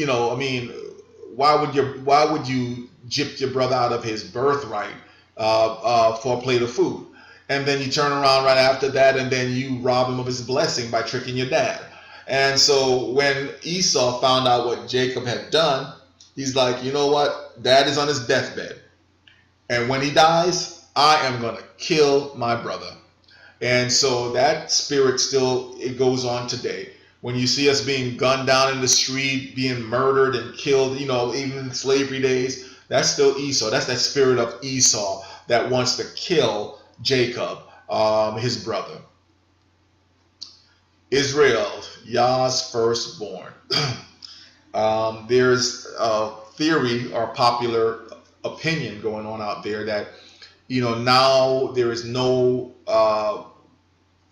why would you gyp your brother out of his birthright for a plate of food? And then you turn around right after that and then you rob him of his blessing by tricking your dad. And so when Esau found out what Jacob had done, he's like, you know what? Dad is on his deathbed. And when he dies, I am going to kill my brother. And so that spirit still, it goes on today. When you see us being gunned down in the street, being murdered and killed, even in slavery days, that's still Esau. That's that spirit of Esau that wants to kill Jacob, his brother. Israel, Yah's firstborn. There's a theory or popular opinion going on out there that, now there is no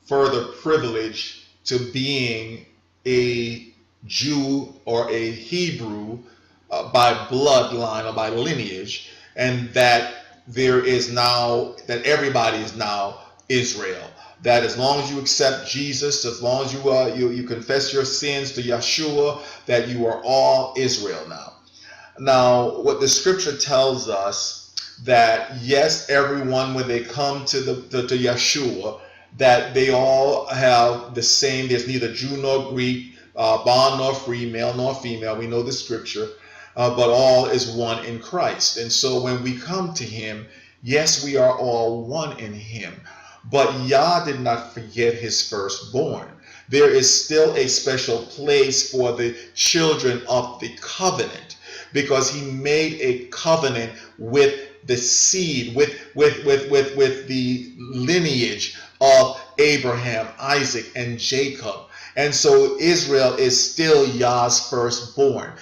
further privilege to being a Jew or a Hebrew by bloodline or by lineage, and that that everybody is now Israel. That as long as you accept Jesus, as long as you confess your sins to Yeshua, that you are all Israel now. Now, what the scripture tells us, that yes, everyone, when they come to Yeshua, that they all have the same. There's neither Jew nor Greek, bond nor free, male nor female. We know the scripture, but all is one in Christ. And so when we come to him, yes, we are all one in him. But Yah did not forget his firstborn. There is still a special place for the children of the covenant, because he made a covenant with the seed, with the lineage of Abraham, Isaac, and Jacob. And so Israel is still Yah's firstborn.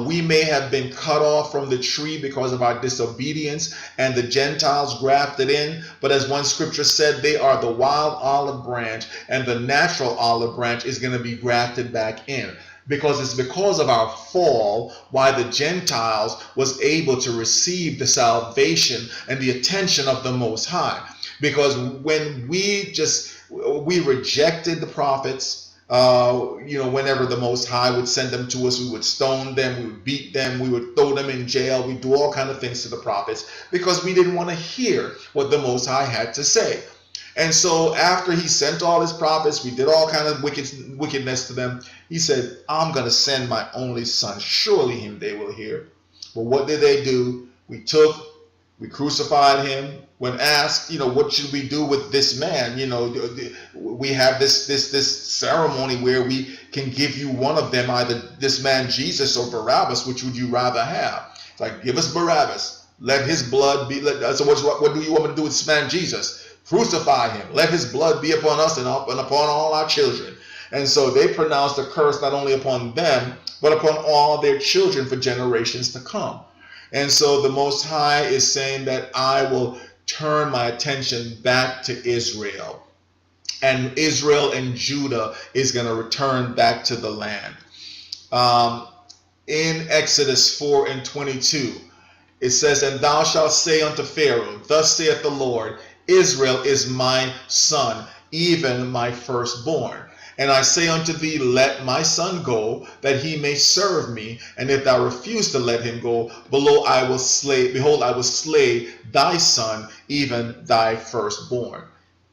We may have been cut off from the tree because of our disobedience, and the Gentiles grafted in. But as one scripture said, they are the wild olive branch, and the natural olive branch is going to be grafted back in. Because it's because of our fall why the Gentiles was able to receive the salvation and the attention of the Most High. Because when we rejected the prophets, whenever the Most High would send them to us, we would stone them, we would beat them, we would throw them in jail, we'd do all kinds of things to the prophets, because we didn't want to hear what the Most High had to say. And so after he sent all his prophets, we did all kinds of wickedness to them. He said, I'm going to send my only son. Surely him they will hear. But what did they do? We crucified him. When asked, what should we do with this man? We have this ceremony where we can give you one of them, either this man Jesus or Barabbas. Which would you rather have? It's like, give us Barabbas. Let his blood be. So what do you want me to do with this man Jesus? Crucify him. Let his blood be upon us and upon all our children. And so they pronounced a curse not only upon them, but upon all their children for generations to come. And so the Most High is saying that I will turn my attention back to Israel. And Israel and Judah is going to return back to the land. In Exodus 4:22, it says, And thou shalt say unto Pharaoh, Thus saith the Lord, Israel is my son, even my firstborn. And I say unto thee, Let my son go, that he may serve me. And if thou refuse to let him go, behold, I will slay thy son, even thy firstborn.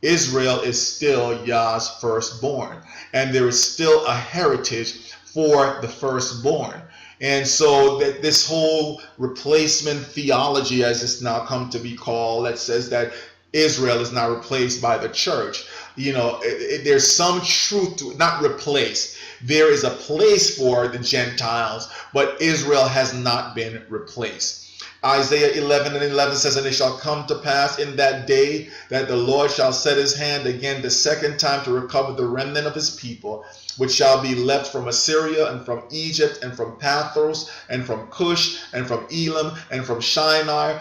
Israel is still Yah's firstborn. And there is still a heritage for the firstborn. And so that this whole replacement theology, as it's now come to be called, that says that Israel is now replaced by the church. There's some truth to it, not replaced. There is a place for the Gentiles, but Israel has not been replaced. Isaiah 11:11 says, And it shall come to pass in that day that the Lord shall set his hand again the second time to recover the remnant of his people, which shall be left from Assyria and from Egypt and from Pathros and from Cush and from Elam and from Shinar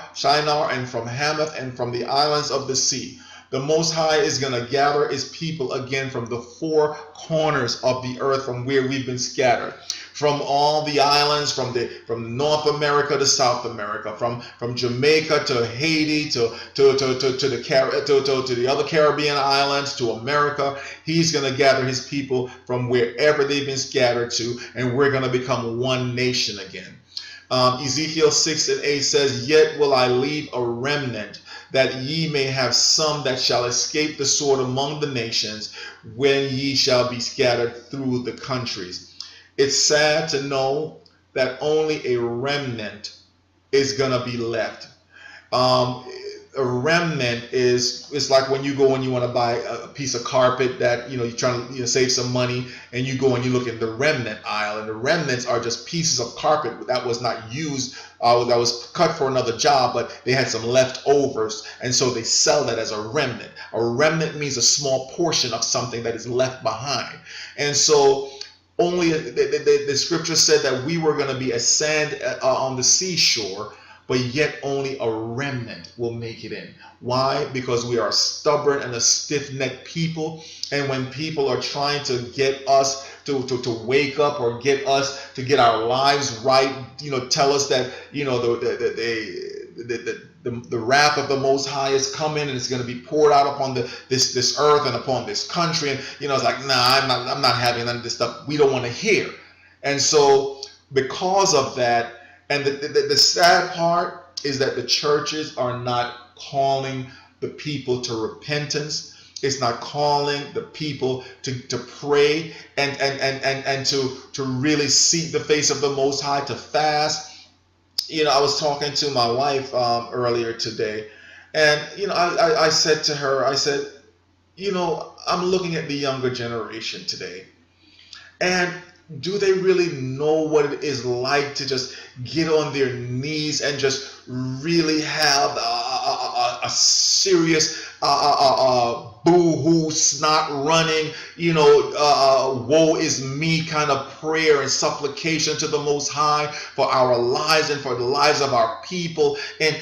and from Hamath and from the islands of the sea. The Most High is going to gather his people again from the four corners of the earth, from where we've been scattered. From all the islands, from North America to South America, from Jamaica to Haiti to the other Caribbean islands to America. He's going to gather his people from wherever they've been scattered to, and we're going to become one nation again. Ezekiel 6:8 says, Yet will I leave a remnant, that ye may have some that shall escape the sword among the nations, when ye shall be scattered through the countries. It's sad to know that only a remnant is going to be left. a remnant is like when you go and you want to buy a piece of carpet that you're trying to save some money, and you go and you look in the remnant aisle, and the remnants are just pieces of carpet that was not used, that was cut for another job, but they had some leftovers, and so they sell that as a remnant. A remnant means a small portion of something that is left behind. And so only the scripture said that we were going to be a sand on the seashore, but yet only a remnant will make it in. Why? Because we are stubborn and a stiff-necked people, and when people are trying to get us to wake up, or get us to get our lives right, tell us that the wrath of the Most High is coming, and it's going to be poured out upon this earth and upon this country, and it's like, nah, I'm not having none of this stuff. We don't want to hear. And so because of that, and the sad part is that the churches are not calling the people to repentance. It's not calling the people to pray and to really seek the face of the Most High, to fast. I was talking to my wife earlier today, and I said to her, I said, I'm looking at the younger generation today, and do they really know what it is like to just get on their knees and just really have a serious boo-hoo, snot running, woe is me kind of prayer and supplication to the Most High for our lives and for the lives of our people? And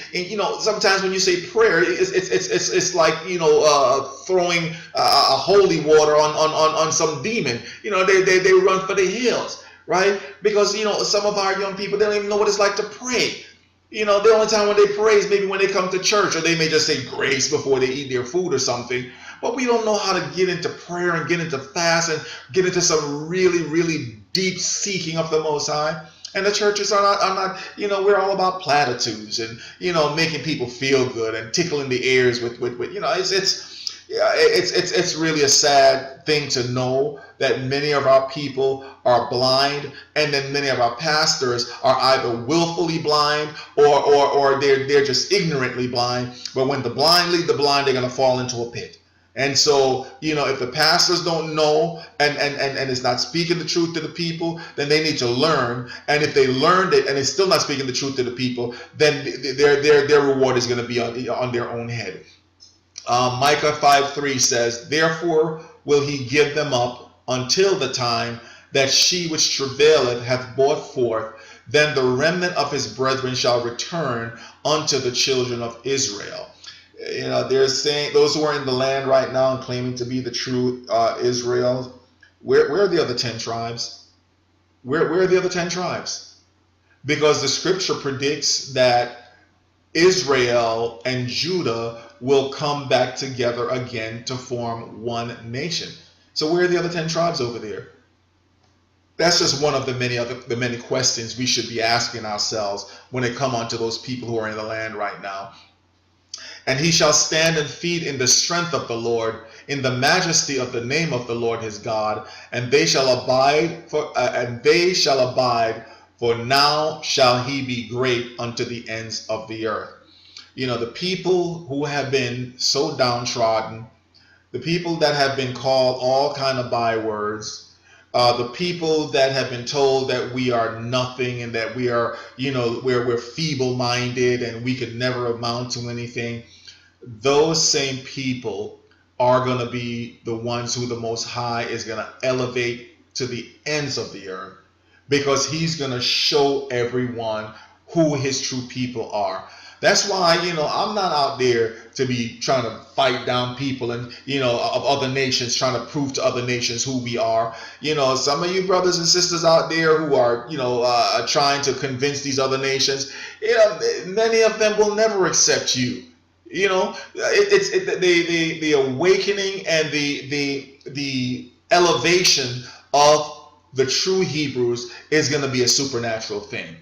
sometimes when you say prayer, it's like throwing holy water on some demon. They run for the hills, right? Because some of our young people, they don't even know what it's like to pray. The only time when they pray is maybe when they come to church, or they may just say grace before they eat their food or something. But we don't know how to get into prayer and get into fast and get into some really, really deep seeking of the Most High. And the churches are not, we're all about platitudes and, making people feel good and tickling the ears with it's really a sad thing to know that many of our people are blind, and then many of our pastors are either willfully blind or they're just ignorantly blind. But when the blind lead the blind, they're going to fall into a pit. And so, if the pastors don't know and it's not speaking the truth to the people, then they need to learn. And if they learned it and it's still not speaking the truth to the people, then their reward is going to be on their own head. Micah 5:3 says, "Therefore will he give them up until the time that she which travaileth hath brought forth. Then the remnant of his brethren shall return unto the children of Israel." They're saying, those who are in the land right now and claiming to be the true Israel, where are the other 10 tribes? Where are the other 10 tribes? Because the scripture predicts that Israel and Judah will come back together again to form one nation. So where are the other 10 tribes over there? That's just one of the many questions we should be asking ourselves when it comes unto those people who are in the land right now. "And he shall stand and feed in the strength of the Lord, in the majesty of the name of the Lord his God, and they shall abide, for now shall he be great unto the ends of the earth." The people who have been so downtrodden, the people that have been called all kind of bywords, the people that have been told that we are nothing and that we are, we're feeble-minded and we could never amount to anything, those same people are going to be the ones who the Most High is going to elevate to the ends of the earth, because he's going to show everyone who his true people are. That's why, I'm not out there to be trying to fight down people and, of other nations, trying to prove to other nations who we are. Some of you brothers and sisters out there who are, trying to convince these other nations, many of them will never accept you. The awakening and the elevation of the true Hebrews is going to be a supernatural thing.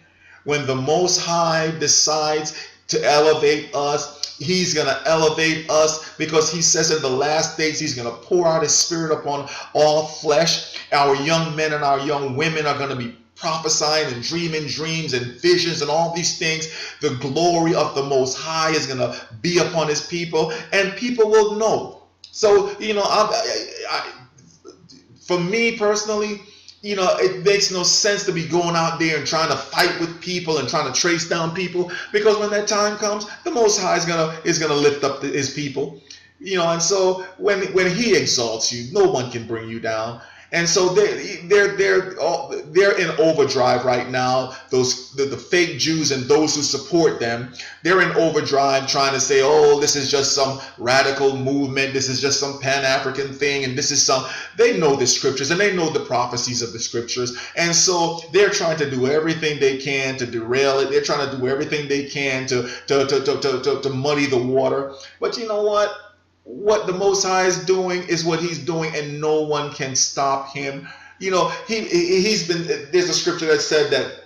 When the Most High decides to elevate us, he's going to elevate us, because he says in the last days he's going to pour out his spirit upon all flesh. Our young men and our young women are going to be prophesying and dreaming dreams and visions and all these things, the glory of the Most High is going to be upon his people, and people will know. So, for me personally, it makes no sense to be going out there and trying to fight with people and trying to trace down people, because when that time comes, the Most High is gonna lift up his people, and so when he exalts you, no one can bring you down. And so they're in overdrive right now. The fake Jews and those who support them, they're in overdrive trying to say, oh, this is just some radical movement, this is just some Pan-African thing, and this is they know the scriptures and they know the prophecies of the scriptures, and so they're trying to do everything they can to derail it. They're trying to do everything they can to muddy the water. But you know what? What the Most High is doing is what he's doing, and no one can stop him. He's been, there's a scripture that said that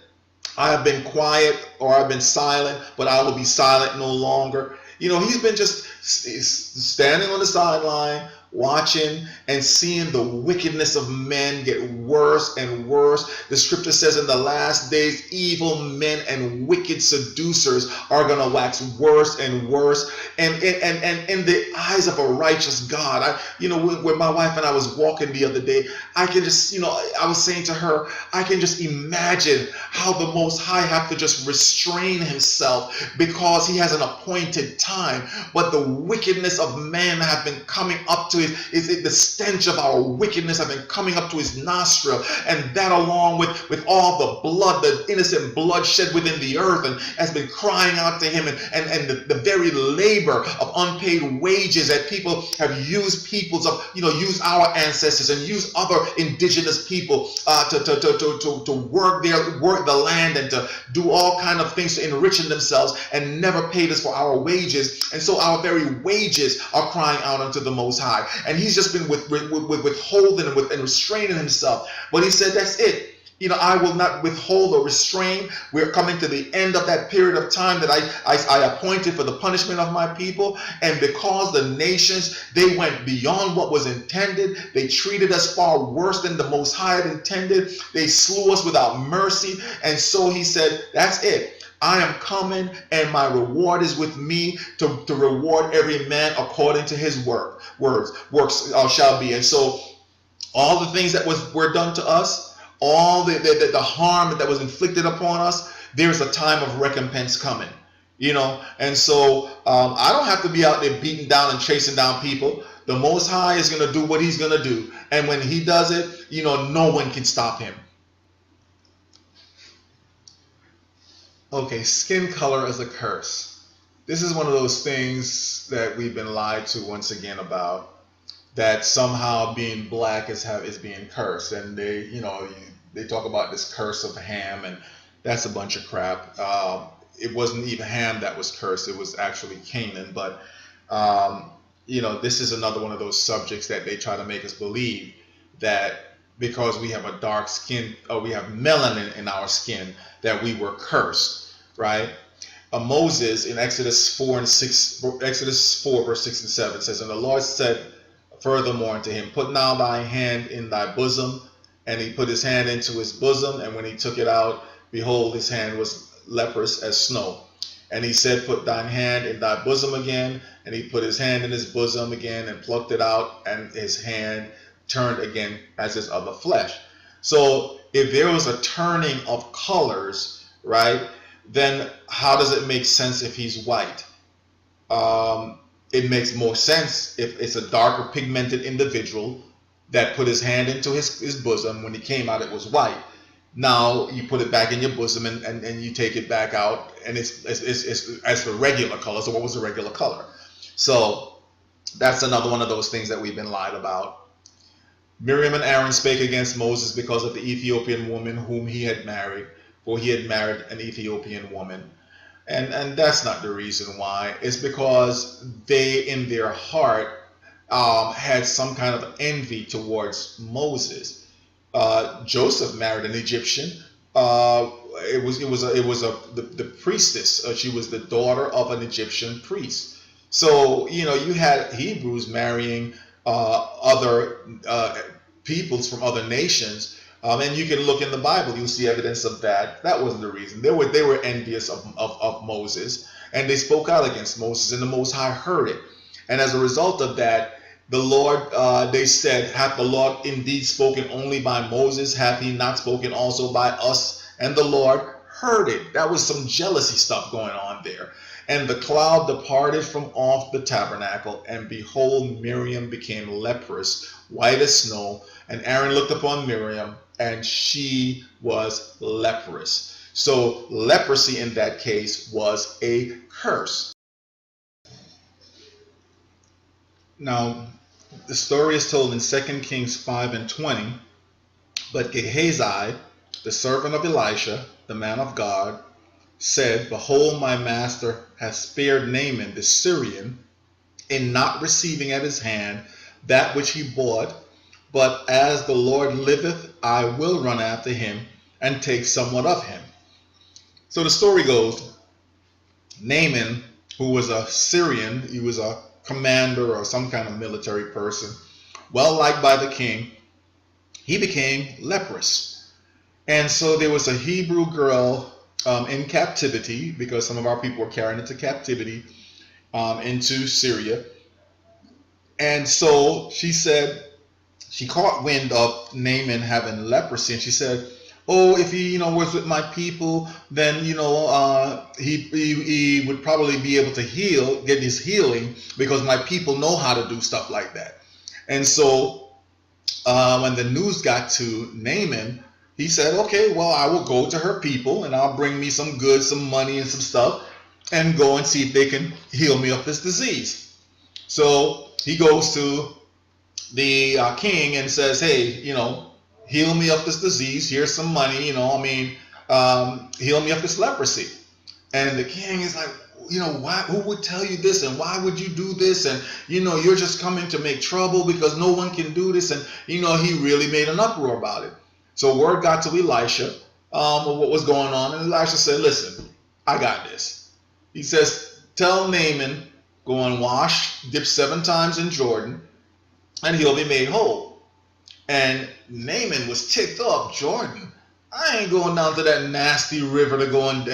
I have been quiet, or I've been silent, but I will be silent no longer. He's been just standing on the sideline, watching and seeing the wickedness of men get worse and worse. The scripture says in the last days, evil men and wicked seducers are going to wax worse and worse. And in the eyes of a righteous God, when my wife and I was walking the other day, I can just, I was saying to her, I can just imagine how the Most High have to just restrain himself, because he has an appointed time. But the wickedness of man have been coming up to the stench of our wickedness have been coming up to his nostril, and that along with all the blood, the innocent blood shed within the earth, and has been crying out to him, and the very labor of unpaid wages that people have used use our ancestors and use other indigenous people to work the land and to do all kind of things to enrich themselves, and never paid us for our wages. And so our very wages are crying out unto the Most High, and he's just been withholding and restraining himself. But he said, that's it. I will not withhold or restrain. We're coming to the end of that period of time that I appointed for the punishment of my people. And because the nations, they went beyond what was intended, they treated us far worse than the Most High had intended. They slew us without mercy. And so he said, that's it. I am coming, and my reward is with me to reward every man according to his works shall be. And so all the things that were done to us, all the harm that was inflicted upon us, there's a time of recompense coming. And so I don't have to be out there beating down and chasing down people. The Most High is going to do what he's going to do, and when he does it, no one can stop him. Okay, skin color as a curse. This is one of those things that we've been lied to once again about, that somehow being black is being cursed, and they talk about this curse of Ham, and that's a bunch of crap. It wasn't even Ham that was cursed; it was actually Canaan. But this is another one of those subjects that they try to make us believe that because we have a dark skin, or we have melanin in our skin, that we were cursed. Right? Moses in Exodus 4 verse 6 and 7 says, and the Lord said furthermore unto him, put now thy hand in thy bosom. And he put his hand into his bosom, and when he took it out, behold, his hand was leprous as snow. And he said, put thine hand in thy bosom again. And he put his hand in his bosom again and plucked it out, and his hand turned again as his other flesh. So if there was a turning of colors, right, then how does it make sense if he's white? It makes more sense if it's a darker pigmented individual that put his hand into his bosom. When he came out, it was white. Now you put it back in your bosom, and you take it back out, and it's as the regular color. So what was the regular color? So that's another one of those things that we've been lied about. Miriam and Aaron spake against Moses because of the Ethiopian woman whom he had married, for he had married an Ethiopian woman. And that's not the reason why. It's because they, in their heart, had some kind of envy towards Moses. Joseph married an Egyptian. The priestess. She was the daughter of an Egyptian priest. So you had Hebrews marrying other peoples from other nations, And you can look in the Bible, you'll see evidence of that. That wasn't the reason. They were envious of Moses, and they spoke out against Moses, and the Most High heard it. And as a result of that, the Lord, they said, hath the Lord indeed spoken only by Moses? Hath he not spoken also by us? And the Lord heard it. That was some jealousy stuff going on there. And the cloud departed from off the tabernacle, and behold, Miriam became leprous, white as snow. And Aaron looked upon Miriam, and she was leprous. So leprosy in that case was a curse. Now, the story is told in 2 Kings 5:20. But Gehazi, the servant of Elisha, the man of God, said, behold, my master hath spared Naaman the Syrian in not receiving at his hand that which he bought. But as the Lord liveth, I will run after him and take somewhat of him. So the story goes, Naaman, who was a Syrian, he was a commander or some kind of military person, well liked by the king, he became leprous. And so there was a Hebrew girl in captivity, because some of our people were carried into captivity into Syria. And so she said, she caught wind of Naaman having leprosy, and she said, oh, if he, was with my people, then, he would probably be able to get his healing, because my people know how to do stuff like that. And so when the news got to Naaman, he said, okay, well, I will go to her people and I'll bring me some goods, some money and some stuff, and go and see if they can heal me of this disease. So he goes to the king and says, hey, heal me of this disease. Here's some money, heal me of this leprosy. And the king is like, why? Who would tell you this? And why would you do this? And, you're just coming to make trouble because no one can do this. And, he really made an uproar about it. So word got to Elisha of what was going on. And Elisha said, listen, I got this. He says, tell Naaman, go and wash, dip 7 times in Jordan, and he'll be made whole. And Naaman was ticked off. Jordan, I ain't going down to that nasty river to go and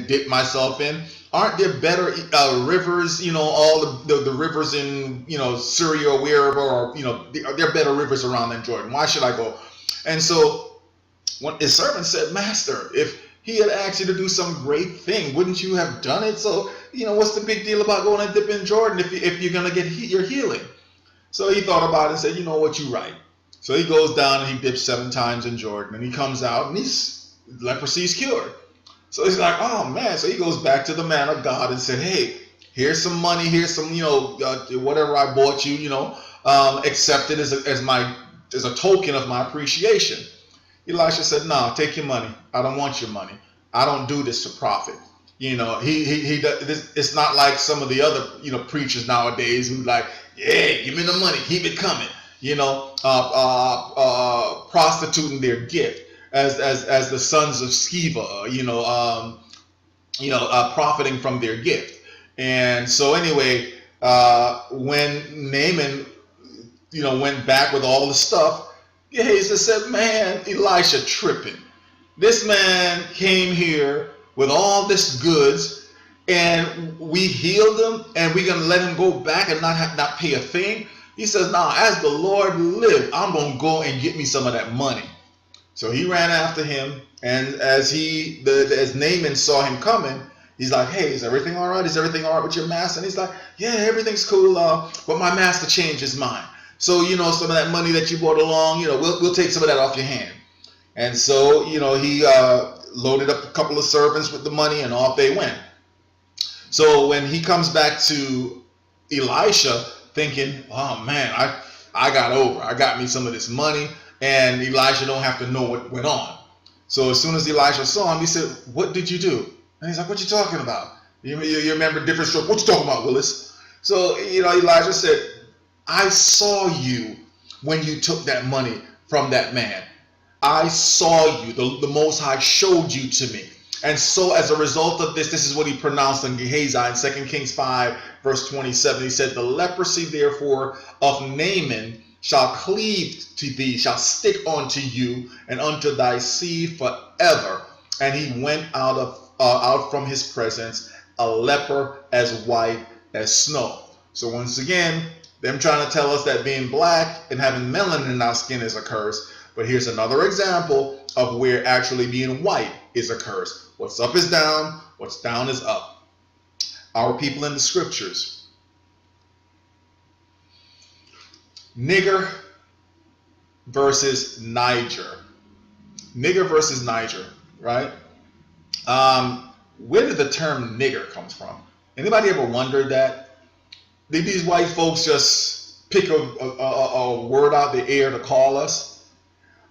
dip myself in. Aren't there better rivers, all the rivers in, Syria or wherever, or, there are better rivers around than Jordan. Why should I go? And so when his servant said, Master, if he had asked you to do some great thing, wouldn't you have done it? So, what's the big deal about going and dipping in Jordan if you're going to get your healing? So he thought about it and said, you know what, you're right. So he goes down and he dips 7 times in Jordan, and he comes out and leprosy is cured. So he's like, oh man. So he goes back to the man of God and said, hey, here's some money, here's some, whatever I bought you, accept it as a token of my appreciation. Elisha said, no, take your money. I don't want your money. I don't do this to profit. He does, it's not like some of the other, preachers nowadays who like, yeah, give me the money, keep it coming, prostituting their gift as the sons of Sceva, profiting from their gift. And so anyway, when Naaman, went back with all the stuff, Gehazi said, man, Elisha tripping. This man came here with all this goods, and we healed him, and we're going to let him go back and not pay a thing? He says, nah, as the Lord lives, I'm going to go and get me some of that money. So he ran after him, and as Naaman saw him coming, he's like, hey, is everything all right? Is everything all right with your master? And he's like, yeah, everything's cool, but my master changed his mind. So, some of that money that you brought along, we'll take some of that off your hand. And so, he loaded up a couple of servants with the money, and off they went. So when he comes back to Elisha thinking, oh man, I got over. I got me some of this money, and Elisha don't have to know what went on. So as soon as Elisha saw him, he said, what did you do? And he's like, what you talking about? You remember different stroke. What you talking about, Willis? So, Elijah said, I saw you when you took that money from that man. I saw you. The Most High showed you to me. And so as a result of this is what he pronounced on Gehazi in 2 Kings 5, verse 27. He said, the leprosy, therefore, of Naaman shall cleave to thee, shall stick unto you, and unto thy seed forever. And he went out from his presence, a leper as white as snow. So once again, them trying to tell us that being black and having melanin in our skin is a curse. But here's another example of where actually being white is a curse. What's up is down, what's down is up. Our people in the scriptures. Nigger versus Niger. Nigger versus Niger, right? Where did the term nigger come from? Anybody ever wondered that? Did these white folks just pick a word out the air to call us?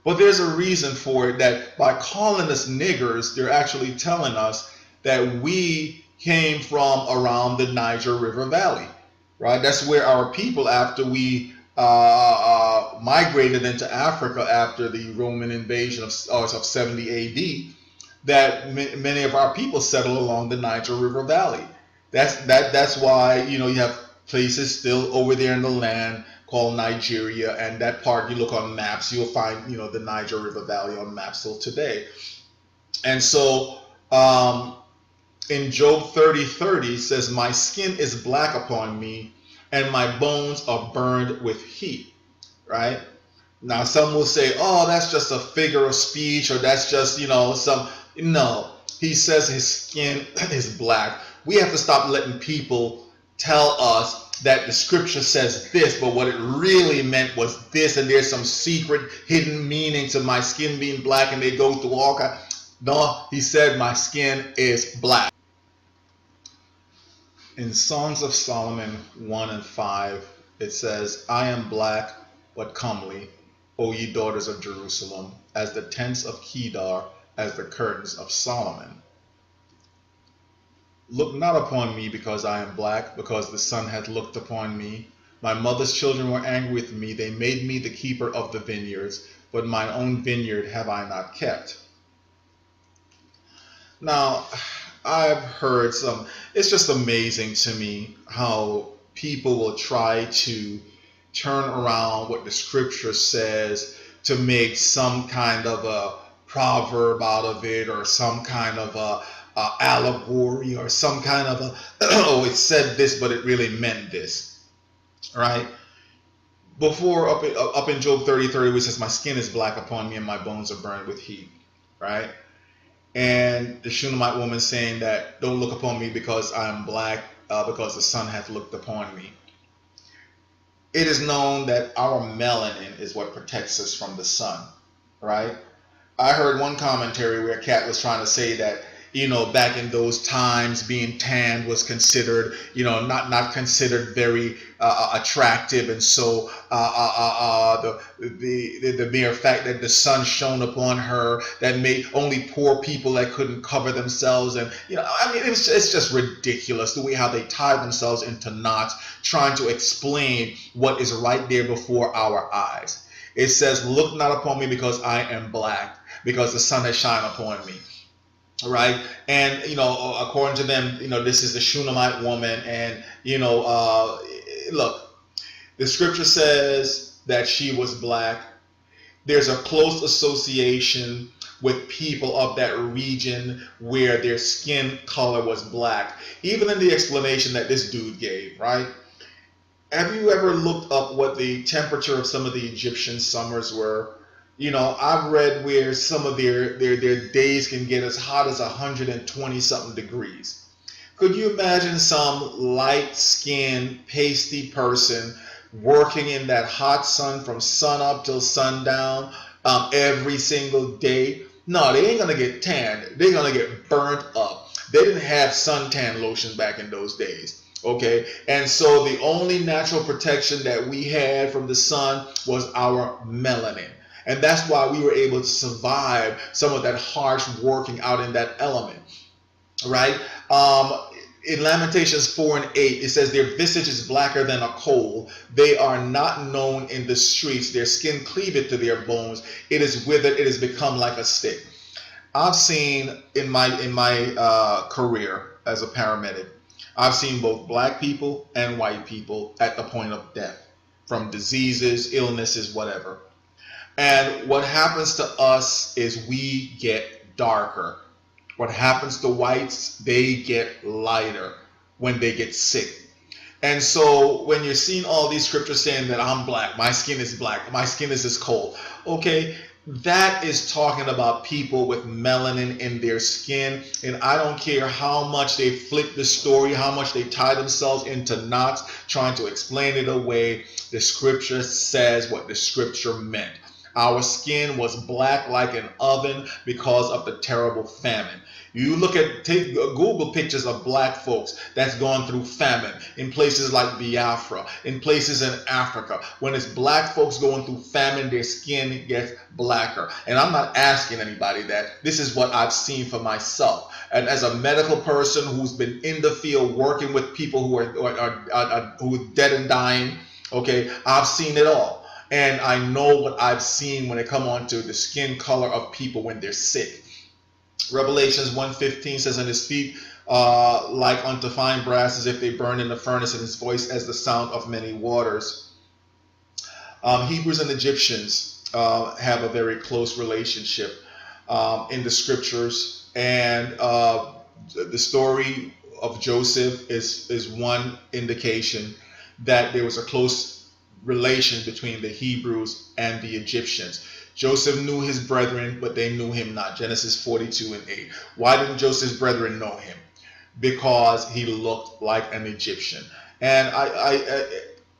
But there's a reason for it, that by calling us niggers, they're actually telling us that we came from around the Niger River Valley, right? That's where our people, after we migrated into Africa after the Roman invasion of 70 AD, that many of our people settled along the Niger River Valley. That's why, you have places still over there in the land called Nigeria, and that part, you look on maps, you'll find, the Niger River Valley on maps still today. And so in Job 30:30 says, my skin is black upon me, and my bones are burned with heat, right? Now some will say, oh, that's just a figure of speech, or that's just, no, he says his skin is black. We have to stop letting people tell us that the scripture says this, but what it really meant was this, and there's some secret hidden meaning to my skin being black, and they go through all kinds. No, he said my skin is black. In Songs of Solomon 1:5, it says, I am black but comely, O ye daughters of Jerusalem, as the tents of Kedar, as the curtains of Solomon. Look not upon me because I am black, because the sun hath looked upon me. My mother's children were angry with me. They made me the keeper of the vineyards, but mine own vineyard have I not kept. Now, I've heard it's just amazing to me how people will try to turn around what the scripture says to make some kind of a proverb out of it, or some kind of a allegory, or some kind of a oh, it said this but it really meant this, right? Before, up in Job 30:30, which says my skin is black upon me and my bones are burned with heat, right? And the Shunammite woman saying that don't look upon me because I am black, because the sun hath looked upon me. It is known that our melanin is what protects us from the sun, right? I heard one commentary where Cat was trying to say that, back in those times, being tanned was considered, not considered very attractive, and so the mere fact that the sun shone upon her, that made only poor people that couldn't cover themselves, and it's just ridiculous the way how they tie themselves into knots trying to explain what is right there before our eyes. It says, look not upon me because I am black, because the sun has shined upon me. Right? And, according to them, this is the Shunammite woman. And, look, the scripture says that she was black. There's a close association with people of that region where their skin color was black. Even in the explanation that this dude gave, right? Have you ever looked up what the temperature of some of the Egyptian summers were? I've read where some of their days can get as hot as 120 something degrees. Could you imagine some light-skinned, pasty person working in that hot sun from sun up till sundown every single day? No, they ain't gonna get tanned. They're gonna get burnt up. They didn't have suntan lotion back in those days. Okay, and so the only natural protection that we had from the sun was our melanin. And that's why we were able to survive some of that harsh working out in that element, right? In Lamentations 4:8, it says, their visage is blacker than a coal. They are not known in the streets. Their skin cleaveth to their bones. It is withered. It has become like a stick. I've seen in my career as a paramedic, I've seen both black people and white people at the point of death. from diseases, illnesses, whatever. And what happens to us is we get darker. What happens to whites, they get lighter when they get sick. And so when you're seeing all these scriptures saying that I'm black, my skin is black, my skin is this cold, okay, that is talking about people with melanin in their skin. And I don't care how much they flip the story, how much they tie themselves into knots trying to explain it away. The scripture says what the scripture meant. Our skin was black like an oven because of the terrible famine. You look at, take Google pictures of black folks that's gone through famine in places like Biafra, in places in Africa. When it's black folks going through famine, their skin gets blacker. And I'm not asking anybody that. This is what I've seen for myself. And as a medical person who's been in the field working with people who are dead and dying, okay, I've seen it all. And I know what I've seen when it comes on to the skin color of people when they're sick. Revelations 1:15 says, and his feet like unto fine brass, as if they burned in the furnace, and his voice as the sound of many waters. Hebrews and Egyptians have a very close relationship in the scriptures. And the story of Joseph is one indication that there was a close relation between the Hebrews and the Egyptians. Joseph knew his brethren, but they knew him not. Genesis 42:8. Why didn't Joseph's brethren know him? Because he looked like an Egyptian. And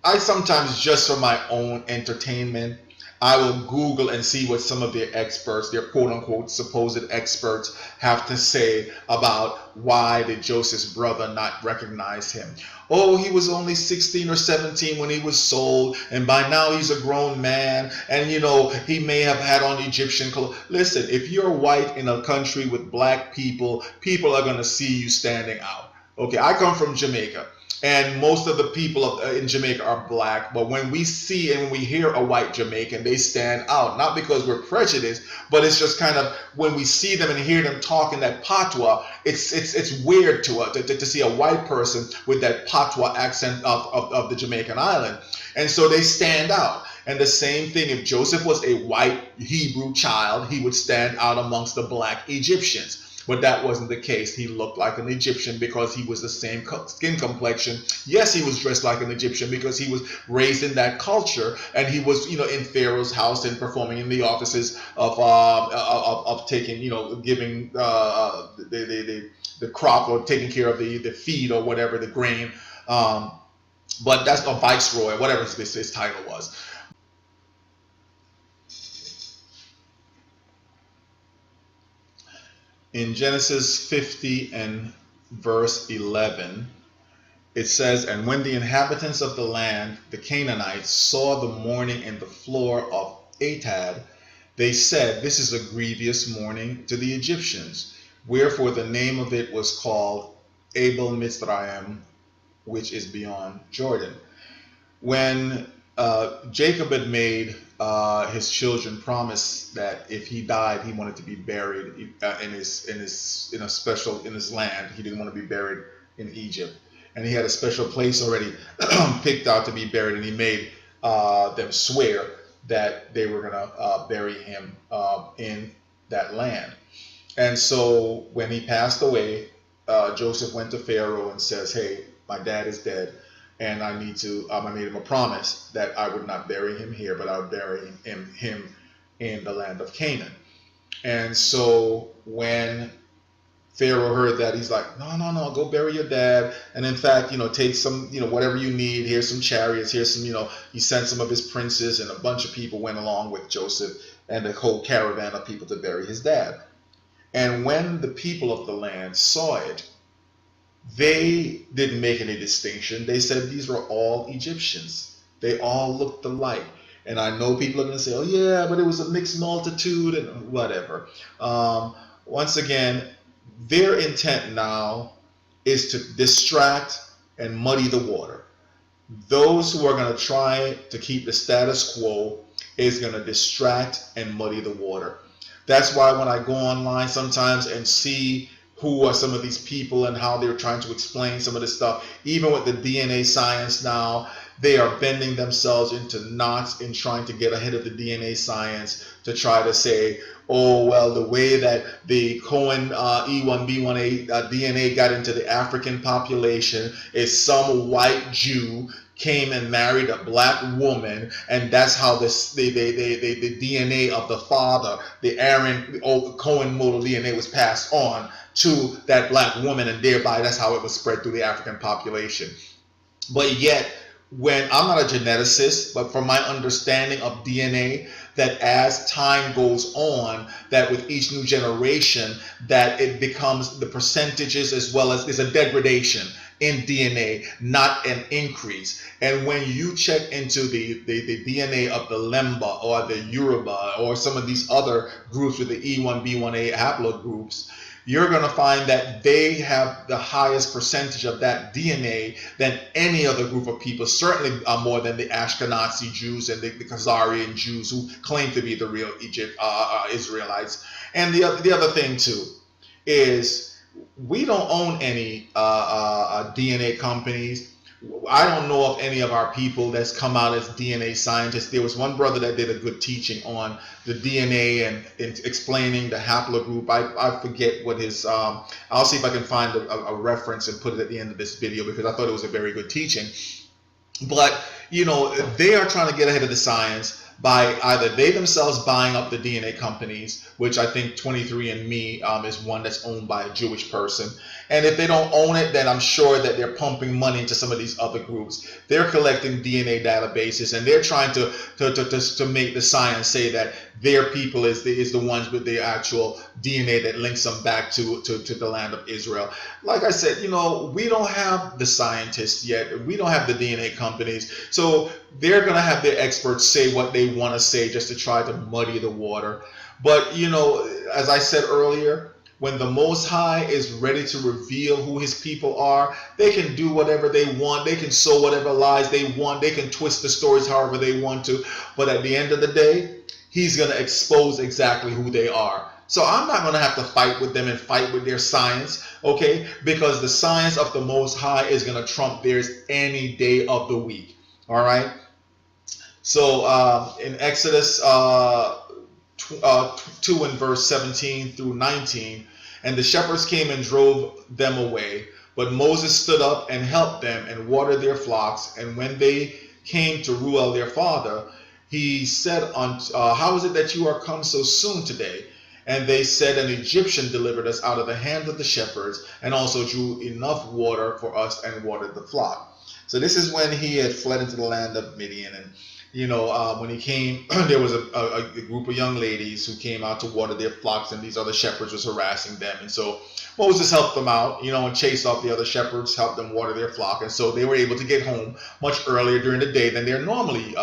I sometimes, just for my own entertainment, I will Google and see what some of their experts, their quote-unquote supposed experts, have to say about why did Joseph's brother not recognize him. Oh, he was only 16 or 17 when he was sold, and by now he's a grown man, and you know, he may have had on Egyptian clothes. Listen, if you're white in a country with black people, people are going to see you standing out. Okay, I come from Jamaica. And most of the people in Jamaica are black, but when we see and when we hear a white Jamaican, they stand out. Not because we're prejudiced, but it's just kind of when we see them and hear them talk in that patois, it's weird to us to see a white person with that patois accent of the Jamaican island. And so they stand out. And the same thing, if Joseph was a white Hebrew child, he would stand out amongst the black Egyptians. But that wasn't the case. He looked like an Egyptian because he was the same skin complexion. Yes, he was dressed like an Egyptian because he was raised in that culture, and he was, you know, in Pharaoh's house and performing in the offices of taking, you know, giving the crop or taking care of the feed or whatever, the grain. But that's a viceroy, whatever his title was. In Genesis 50 and verse 11, it says, and when the inhabitants of the land, the Canaanites, saw the mourning in the floor of Atad, they said, this is a grievous mourning to the Egyptians. Wherefore the name of it was called Abel Mitzrayim, which is beyond Jordan. When Jacob had made his children promise that if he died, he wanted to be buried in his land. He didn't want to be buried in Egypt, and he had a special place already picked out to be buried. And he made them swear that they were gonna bury him in that land. And so when he passed away, Joseph went to Pharaoh and says, "Hey, my dad is dead. And I made him a promise that I would not bury him here, but I would bury him in the land of Canaan." And so when Pharaoh heard that, he's like, no, go bury your dad. And in fact, you know, take some, you know, whatever you need. Here's some chariots. Here's some, you know, he sent some of his princes, and a bunch of people went along with Joseph and the whole caravan of people to bury his dad. And when the people of the land saw it, they didn't make any distinction. They said these were all Egyptians. They all looked alike. And I know people are going to say, oh yeah, but it was a mixed multitude and whatever. Once again, their intent now is to distract and muddy the water. Those who are going to try to keep the status quo is going to distract and muddy the water. That's why when I go online sometimes and see who are some of these people and how they're trying to explain some of this stuff, even with the DNA science now, they are bending themselves into knots in trying to get ahead of the DNA science to try to say, oh, well, the way that the Cohen E1B1A DNA got into the African population is some white Jew came and married a black woman, and that's how the DNA of the father, the Aaron Cohen model DNA, was passed on to that black woman, and thereby that's how it was spread through the African population. But yet, when I'm not a geneticist, but from my understanding of DNA, that as time goes on, that with each new generation, that it becomes the percentages as well as there's a degradation in DNA, not an increase. And when you check into the DNA of the Lemba or the Yoruba or some of these other groups with the E1B1A haplogroups, you're going to find that they have the highest percentage of that DNA than any other group of people, certainly more than the Ashkenazi Jews and the Khazarian Jews who claim to be the real Israelites. And the other thing, too, is we don't own any DNA companies. I don't know of any of our people that's come out as DNA scientists. There was one brother that did a good teaching on the DNA and explaining the haplogroup. I forget what his, I'll see if I can find a reference and put it at the end of this video, because I thought it was a very good teaching. But, you know, they are trying to get ahead of the science by either they themselves buying up the DNA companies, which I think 23andMe is one that's owned by a Jewish person. And if they don't own it, then I'm sure that they're pumping money into some of these other groups. They're collecting DNA databases, and they're trying to make the science say that their people is the ones with the actual DNA that links them back to the land of Israel. Like I said, you know, we don't have the scientists yet. We don't have the DNA companies. So they're going to have their experts say what they want to say just to try to muddy the water. But, you know, as I said earlier, when the Most High is ready to reveal who his people are, they can do whatever they want. They can sow whatever lies they want. They can twist the stories however they want to. But at the end of the day, he's going to expose exactly who they are. So I'm not going to have to fight with them and fight with their science, okay? Because the science of the Most High is going to trump theirs any day of the week, all right? So in Exodus 2 and verse 17 through 19, and the shepherds came and drove them away, but Moses stood up and helped them and watered their flocks. And when they came to Reuel their father, he said, how is it that you are come so soon today? And they said, an Egyptian delivered us out of the hand of the shepherds, and also drew enough water for us and watered the flock. So this is when he had fled into the land of Midian. And you know, when he came, there was a group of young ladies who came out to water their flocks, and these other shepherds was harassing them. And so Moses helped them out, you know, and chased off the other shepherds, helped them water their flock. And so they were able to get home much earlier during the day than they're normally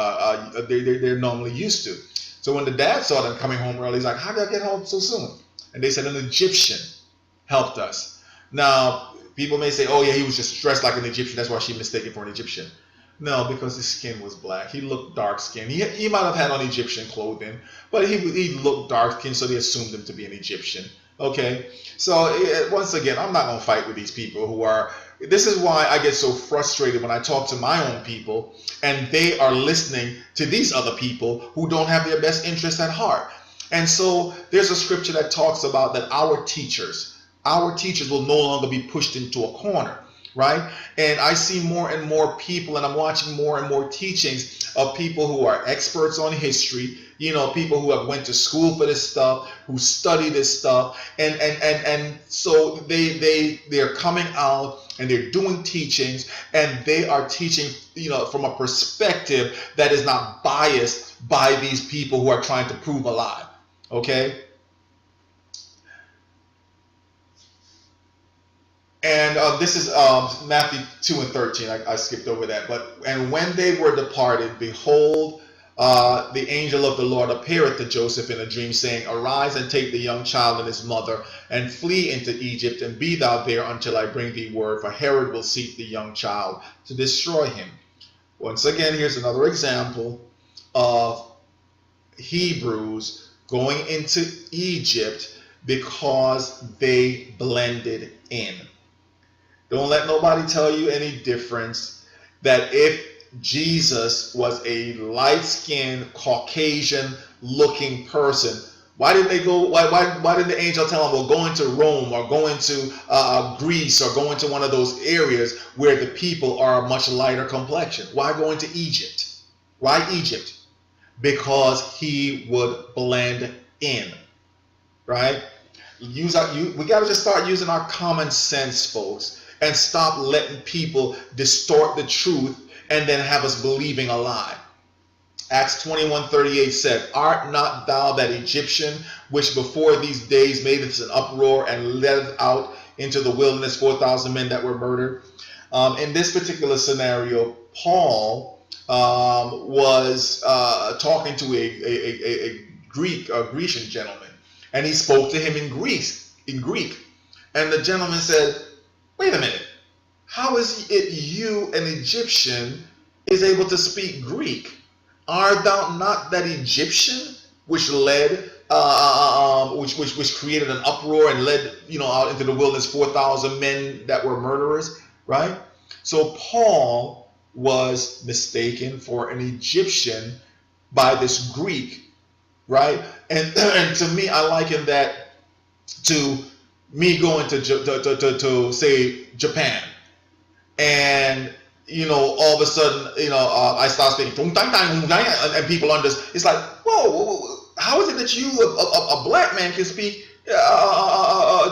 they're normally used to. So when the dad saw them coming home early, he's like, how did I get home so soon? And they said, an Egyptian helped us. Now, people may say, oh yeah, he was just dressed like an Egyptian, that's why she mistaken for an Egyptian. No, because his skin was black. He looked dark-skinned. He might have had on Egyptian clothing, but he looked dark-skinned, so they assumed him to be an Egyptian. Okay? So, once again, I'm not going to fight with these people who are... This is why I get so frustrated when I talk to my own people, and they are listening to these other people who don't have their best interests at heart. And so, there's a scripture that talks about that our teachers will no longer be pushed into a corner. Right? And I see more and more people, and I'm watching more and more teachings of people who are experts on history, you know, people who have went to school for this stuff, who study this stuff, and so they're coming out and they're doing teachings, and they are teaching, you know, from a perspective that is not biased by these people who are trying to prove a lie. Okay? And this is Matthew 2 and 13. I skipped over that. And when they were departed, behold, the angel of the Lord appeareth to Joseph in a dream, saying, arise and take the young child and his mother, and flee into Egypt, and be thou there until I bring thee word, for Herod will seek the young child to destroy him. Once again, here's another example of Hebrews going into Egypt because they blended in. Don't let nobody tell you any difference, that if Jesus was a light-skinned, Caucasian-looking person. Why didn't they go? Why did the angel tell them, well, going to Rome or going to Greece or going to one of those areas where the people are a much lighter complexion? Why going to Egypt? Why Egypt? Because he would blend in, right? We got to just start using our common sense, folks, and stop letting people distort the truth and then have us believing a lie. Acts 21:38 said, art not thou that Egyptian, which before these days made us an uproar and led out into the wilderness 4,000 men that were murdered? In this particular scenario, Paul was talking to a Grecian gentleman, and he spoke to him in Greek. And the gentleman said, wait a minute, how is it you, an Egyptian, is able to speak Greek? Art thou not that Egyptian which led, which created an uproar and led, out into the wilderness 4,000 men that were murderers, right? So Paul was mistaken for an Egyptian by this Greek, right? And to me, I liken that to me going to say Japan, and all of a sudden, I start speaking, and people understand. It's like, whoa, how is it that you, a black man, can speak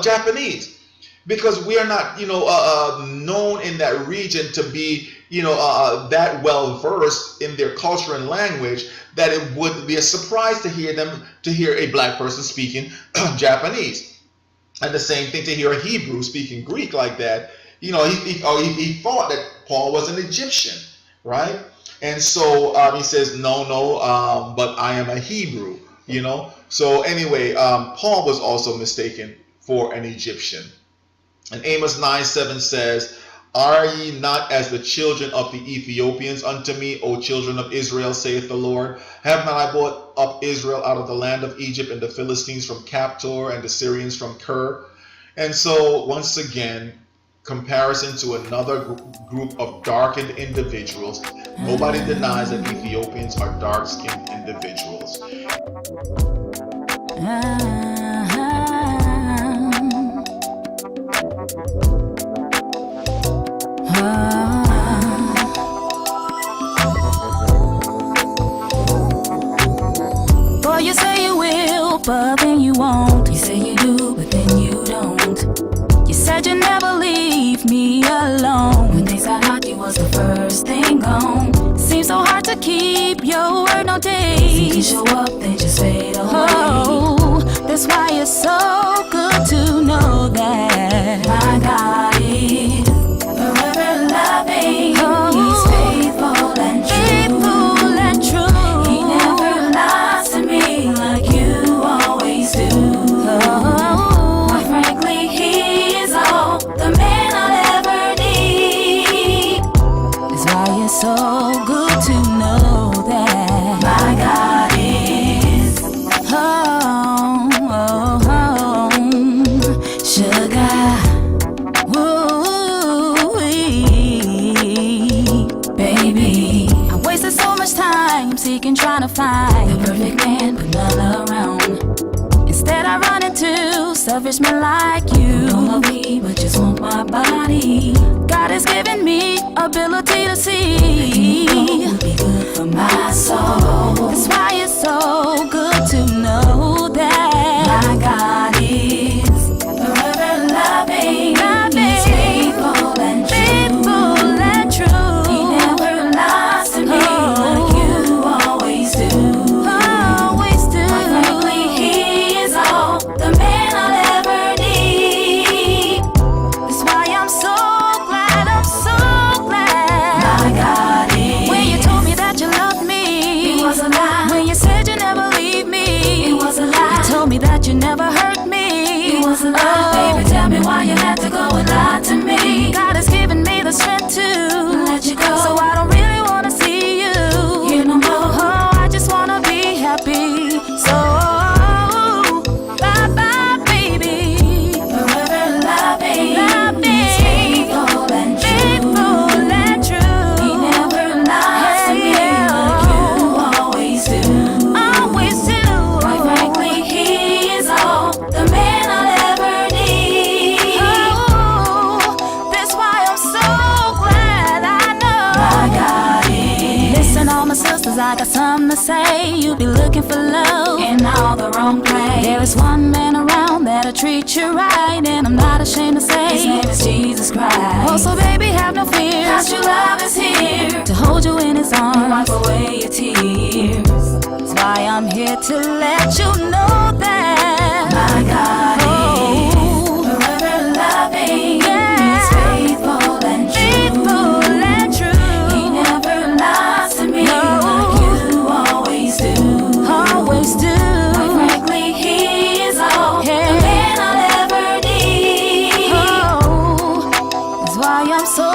Japanese? Because we are not, known in that region to be, that well versed in their culture and language that it would be a surprise to hear a black person speaking Japanese. And the same thing to hear a Hebrew speaking Greek like that. He thought that Paul was an Egyptian, right? And so he says, no, but I am a Hebrew, So anyway, Paul was also mistaken for an Egyptian. And Amos 9:7 says, are ye not as the children of the Ethiopians unto me, O children of Israel, saith the Lord? Have not I brought up Israel out of the land of Egypt, and the Philistines from Captor, and the Syrians from Ker? And so, once again, comparison to another group of darkened individuals. Nobody denies that Ethiopians are dark-skinned individuals. Boy, you say you will, but then you won't. You say you do, but then you don't. You said you never leave me alone. When things got hot, you was the first thing gone. Seems so hard to keep your word no days. You show up, then just fade away. Oh, that's why it's so good to know that my God is forever loving. He's faithful and true. He never lies to me like you always do. But frankly, he is all the man I'll ever need. That's why it's so good to know that my God is sugar. Baby, I wasted so much time seeking, trying to find the perfect man, but none around. Instead, I run into selfish men like you. Don't love me, but just want my body. God has given me ability to see what would be good for my soul. That's why it's so good to know that my God is forever loving. He's faithful and true. He never lies to me like you always do. Quite frankly, he is all the man I'll ever need. That's why I'm so glad. My God is. When you told me that you loved me, 'Cause I got something to say. You be looking for love in all the wrong place. There is one man around that'll treat you right, and I'm not ashamed to say his name is Jesus Christ. Oh, so baby, have no fear, 'cause your love is here to hold you in his arms and wipe away your tears. That's why I'm here to let you know that my God is forever loving. He's faithful and true. He never lies to me like you always do. Quite frankly, he is all the man I'll ever need. Oh, that's why I'm so